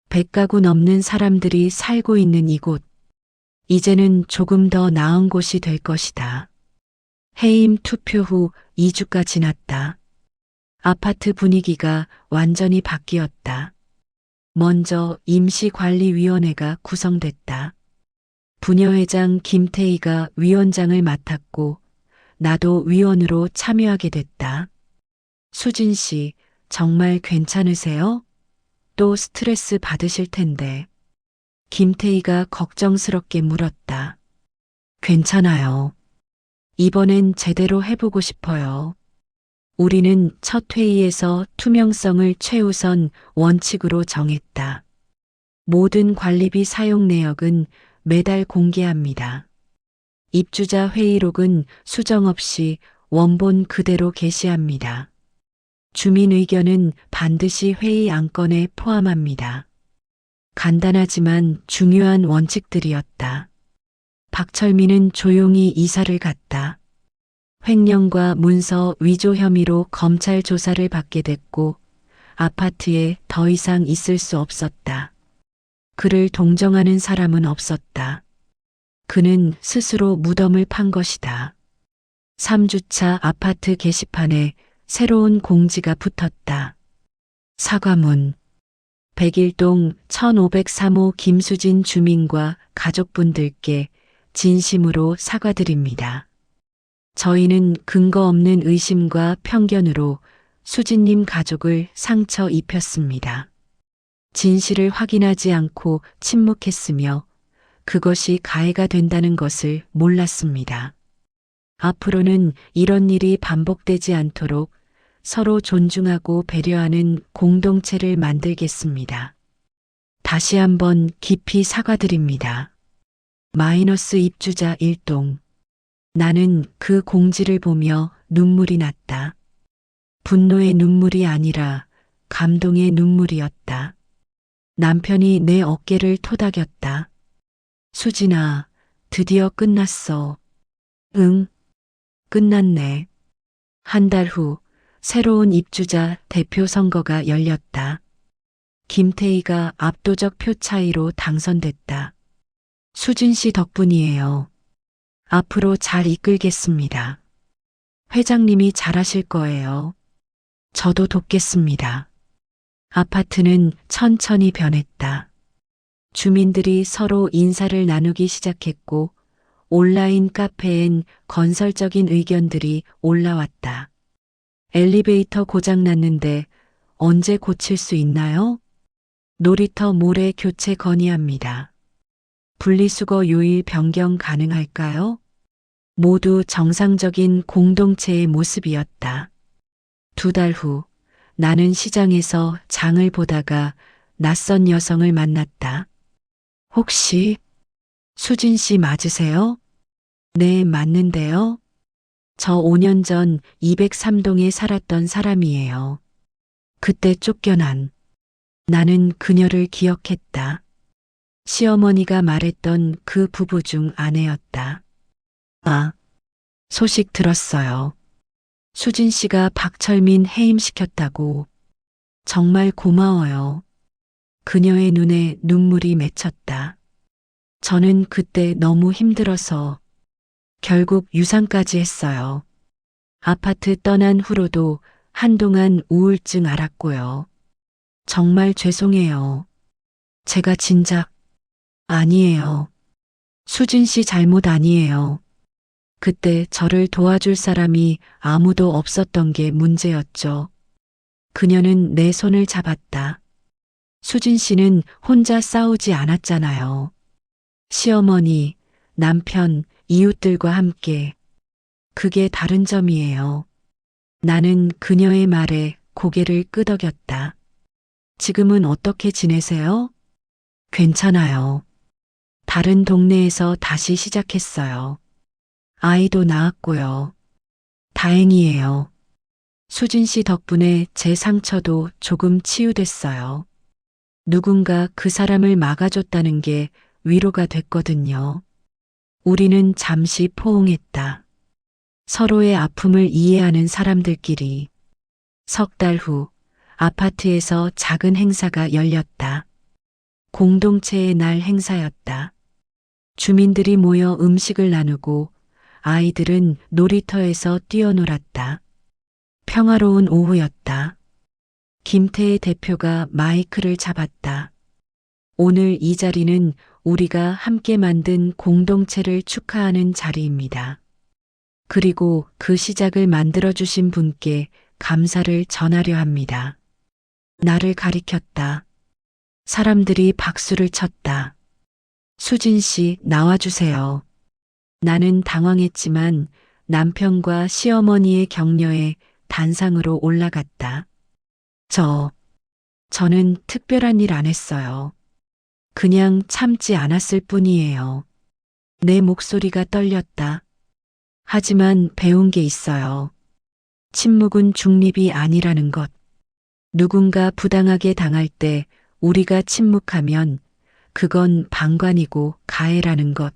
100가구 넘는 사람들이 살고 있는 이곳. 이제는 조금 더 나은 곳이 될 것이다. 해임 투표 후 2주가 지났다. 아파트 분위기가 완전히 바뀌었다. 먼저 임시관리위원회가 구성됐다. 부녀회장 김태희가 위원장을 맡았고 나도 위원으로 참여하게 됐다. 수진 씨, 정말 괜찮으세요? 또 스트레스 받으실 텐데. 김태희가 걱정스럽게 물었다. 괜찮아요. 이번엔 제대로 해보고 싶어요. 우리는 첫 회의에서 투명성을 최우선 원칙으로 정했다. 모든 관리비 사용 내역은 매달 공개합니다. 입주자 회의록은 수정 없이 원본 그대로 게시합니다. 주민 의견은 반드시 회의 안건에 포함합니다. 간단하지만 중요한 원칙들이었다. 박철민은 조용히 이사를 갔다. 횡령과 문서 위조 혐의로 검찰 조사를 받게 됐고 아파트에 더 이상 있을 수 없었다. 그를 동정하는 사람은 없었다. 그는 스스로 무덤을 판 것이다. 3주차 아파트 게시판에 새로운 공지가 붙었다. 사과문. 101동 1503호 김수진 주민과 가족분들께 진심으로 사과드립니다. 저희는 근거 없는 의심과 편견으로 수진님 가족을 상처 입혔습니다. 진실을 확인하지 않고 침묵했으며 그것이 가해가 된다는 것을 몰랐습니다. 앞으로는 이런 일이 반복되지 않도록 서로 존중하고 배려하는 공동체를 만들겠습니다. 다시 한번 깊이 사과드립니다. 마이너스 입주자 1동. 나는 그 공지를 보며 눈물이 났다. 분노의 눈물이 아니라 감동의 눈물이었다. 남편이 내 어깨를 토닥였다. 수진아, 드디어 끝났어. 응, 끝났네. 한 달 후 새로운 입주자 대표 선거가 열렸다. 김태희가 압도적 표 차이로 당선됐다. 수진 씨 덕분이에요. 앞으로 잘 이끌겠습니다. 회장님이 잘하실 거예요. 저도 돕겠습니다. 아파트는 천천히 변했다. 주민들이 서로 인사를 나누기 시작했고 온라인 카페엔 건설적인 의견들이 올라왔다. 엘리베이터 고장 났는데 언제 고칠 수 있나요? 놀이터 모래 교체 건의합니다. 분리수거 요일 변경 가능할까요? 모두 정상적인 공동체의 모습이었다. 2달 후 나는 시장에서 장을 보다가 낯선 여성을 만났다. 혹시 수진 씨 맞으세요? 네, 맞는데요. 저 5년 전 203동에 살았던 사람이에요. 그때 쫓겨난 나는 그녀를 기억했다. 시어머니가 말했던 그 부부 중 아내였다. 아, 소식 들었어요. 수진 씨가 박철민 해임시켰다고. 정말 고마워요. 그녀의 눈에 눈물이 맺혔다. 저는 그때 너무 힘들어서 결국 유산까지 했어요. 아파트 떠난 후로도 한동안 우울증 앓았고요. 정말 죄송해요. 제가 진작 아니에요. 수진 씨 잘못 아니에요. 그때 저를 도와줄 사람이 아무도 없었던 게 문제였죠. 그녀는 내 손을 잡았다. 수진 씨는 혼자 싸우지 않았잖아요. 시어머니, 남편, 이웃들과 함께. 그게 다른 점이에요. 나는 그녀의 말에 고개를 끄덕였다. 지금은 어떻게 지내세요? 괜찮아요. 다른 동네에서 다시 시작했어요. 아이도 낳았고요. 다행이에요. 수진 씨 덕분에 제 상처도 조금 치유됐어요. 누군가 그 사람을 막아줬다는 게 위로가 됐거든요. 우리는 잠시 포옹했다. 서로의 아픔을 이해하는 사람들끼리. 3달 후 아파트에서 작은 행사가 열렸다. 공동체의 날 행사였다. 주민들이 모여 음식을 나누고 아이들은 놀이터에서 뛰어놀았다. 평화로운 오후였다. 김태희 대표가 마이크를 잡았다. 오늘 이 자리는 우리가 함께 만든 공동체를 축하하는 자리입니다. 그리고 그 시작을 만들어주신 분께 감사를 전하려 합니다. 나를 가리켰다. 사람들이 박수를 쳤다. 수진 씨, 나와주세요. 나는 당황했지만 남편과 시어머니의 격려에 단상으로 올라갔다. 저는 특별한 일 안 했어요. 그냥 참지 않았을 뿐이에요. 내 목소리가 떨렸다. 하지만 배운 게 있어요. 침묵은 중립이 아니라는 것. 누군가 부당하게 당할 때 우리가 침묵하면 그건 방관이고 가해라는 것.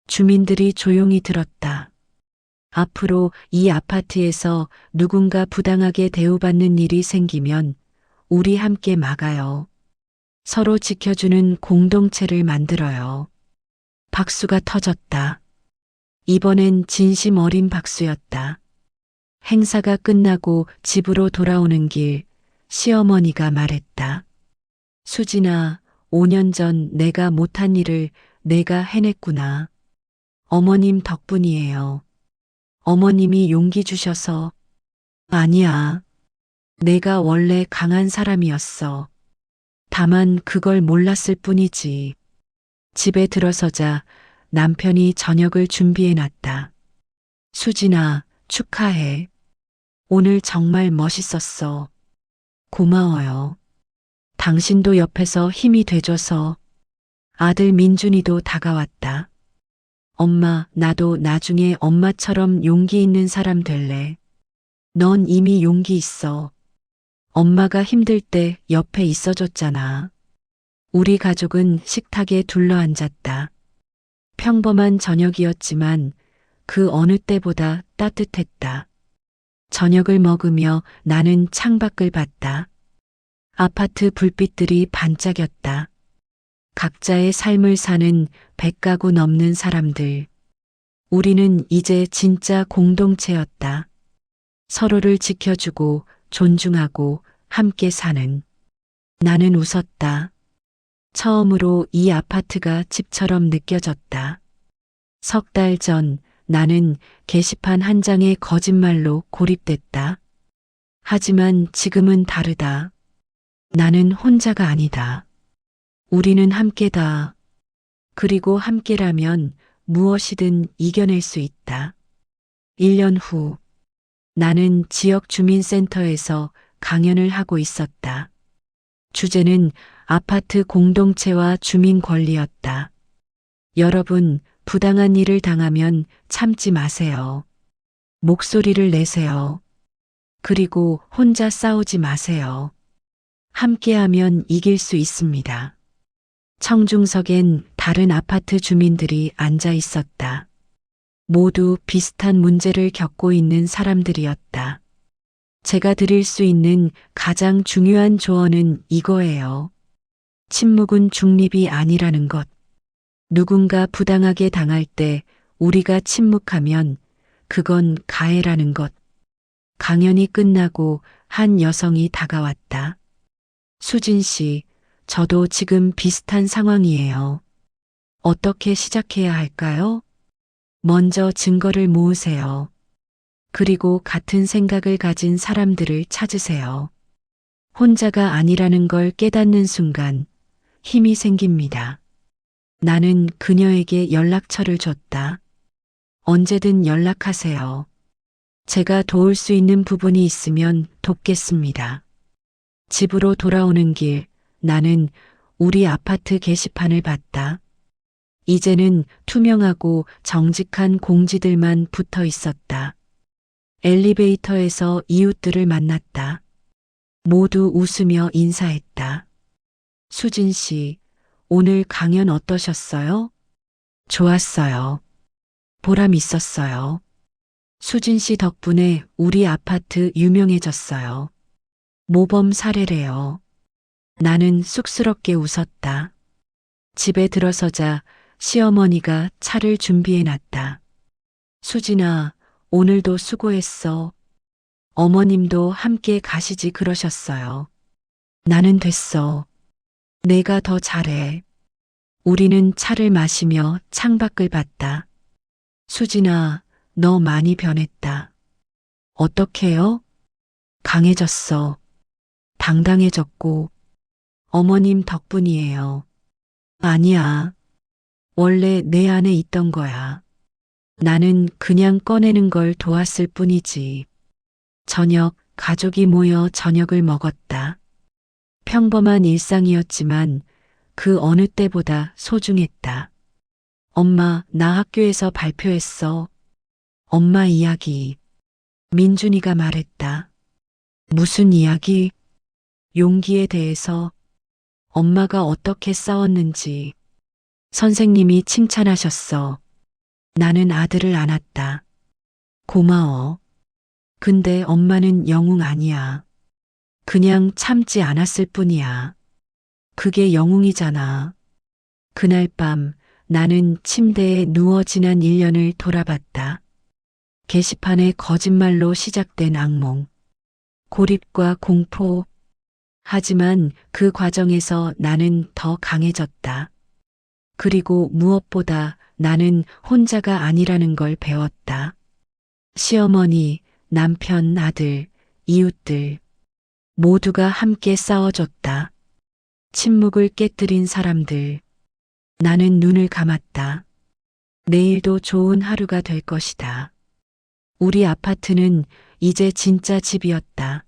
주민들이 조용히 들었다. 앞으로 이 아파트에서 누군가 부당하게 대우받는 일이 생기면 우리 함께 막아요. 서로 지켜주는 공동체를 만들어요. 박수가 터졌다. 이번엔 진심 어린 박수였다. 행사가 끝나고 집으로 돌아오는 길, 시어머니가 말했다. 수진아, 5년 전 내가 못한 일을 내가 해냈구나. 어머님 덕분이에요. 어머님이 용기 주셔서. 아니야. 내가 원래 강한 사람이었어. 다만 그걸 몰랐을 뿐이지. 집에 들어서자 남편이 저녁을 준비해 놨다. 수진아, 축하해. 오늘 정말 멋있었어. 고마워요. 당신도 옆에서 힘이 돼줘서. 아들 민준이도 다가왔다. 엄마, 나도 나중에 엄마처럼 용기 있는 사람 될래. 넌 이미 용기 있어. 엄마가 힘들 때 옆에 있어줬잖아. 우리 가족은 식탁에 둘러앉았다. 평범한 저녁이었지만 그 어느 때보다 따뜻했다. 저녁을 먹으며 나는 창밖을 봤다. 아파트 불빛들이 반짝였다. 각자의 삶을 사는 100가구 넘는 사람들. 우리는 이제 진짜 공동체였다. 서로를 지켜주고 존중하고 함께 사는. 나는 웃었다. 처음으로 이 아파트가 집처럼 느껴졌다. 석 달 전 나는 게시판 한 장의 거짓말로 고립됐다. 하지만 지금은 다르다. 나는 혼자가 아니다. 우리는 함께다. 그리고 함께라면 무엇이든 이겨낼 수 있다. 1년 후, 나는 지역 주민센터에서 강연을 하고 있었다. 주제는 아파트 공동체와 주민 권리였다. 여러분, 부당한 일을 당하면 참지 마세요. 목소리를 내세요. 그리고 혼자 싸우지 마세요. 함께하면 이길 수 있습니다. 청중석엔 다른 아파트 주민들이 앉아 있었다. 모두 비슷한 문제를 겪고 있는 사람들이었다. 제가 드릴 수 있는 가장 중요한 조언은 이거예요. 침묵은 중립이 아니라는 것. 누군가 부당하게 당할 때 우리가 침묵하면 그건 가해라는 것. 강연이 끝나고 한 여성이 다가왔다. 수진 씨, 저도 지금 비슷한 상황이에요. 어떻게 시작해야 할까요? 먼저 증거를 모으세요. 그리고 같은 생각을 가진 사람들을 찾으세요. 혼자가 아니라는 걸 깨닫는 순간 힘이 생깁니다. 나는 그녀에게 연락처를 줬다. 언제든 연락하세요. 제가 도울 수 있는 부분이 있으면 돕겠습니다. 집으로 돌아오는 길, 나는 우리 아파트 게시판을 봤다. 이제는 투명하고 정직한 공지들만 붙어 있었다. 엘리베이터에서 이웃들을 만났다. 모두 웃으며 인사했다. 수진 씨, 오늘 강연 어떠셨어요? 좋았어요. 보람 있었어요. 수진 씨 덕분에 우리 아파트 유명해졌어요. 모범 사례래요. 나는 쑥스럽게 웃었다. 집에 들어서자 시어머니가 차를 준비해 놨다. 수진아, 오늘도 수고했어. 어머님도 함께 가시지 그러셨어요. 나는 됐어. 내가 더 잘해. 우리는 차를 마시며 창밖을 봤다. 수진아, 너 많이 변했다. 어떻게요? 강해졌어. 당당해졌고. 어머님 덕분이에요. 아니야. 원래 내 안에 있던 거야. 나는 그냥 꺼내는 걸 도왔을 뿐이지. 저녁, 가족이 모여 저녁을 먹었다. 평범한 일상이었지만 그 어느 때보다 소중했다. 엄마, 나 학교에서 발표했어. 엄마 이야기. 민준이가 말했다. 무슨 이야기? 용기에 대해서. 엄마가 어떻게 싸웠는지. 선생님이 칭찬하셨어. 나는 아들을 안았다. 고마워. 근데 엄마는 영웅 아니야. 그냥 참지 않았을 뿐이야. 그게 영웅이잖아. 그날 밤 나는 침대에 누워 지난 1년을 돌아봤다. 게시판에 거짓말로 시작된 악몽. 고립과 공포. 하지만 그 과정에서 나는 더 강해졌다. 그리고 무엇보다 나는 혼자가 아니라는 걸 배웠다. 시어머니, 남편, 아들, 이웃들. 모두가 함께 싸워줬다. 침묵을 깨뜨린 사람들. 나는 눈을 감았다. 내일도 좋은 하루가 될 것이다. 우리 아파트는 이제 진짜 집이었다.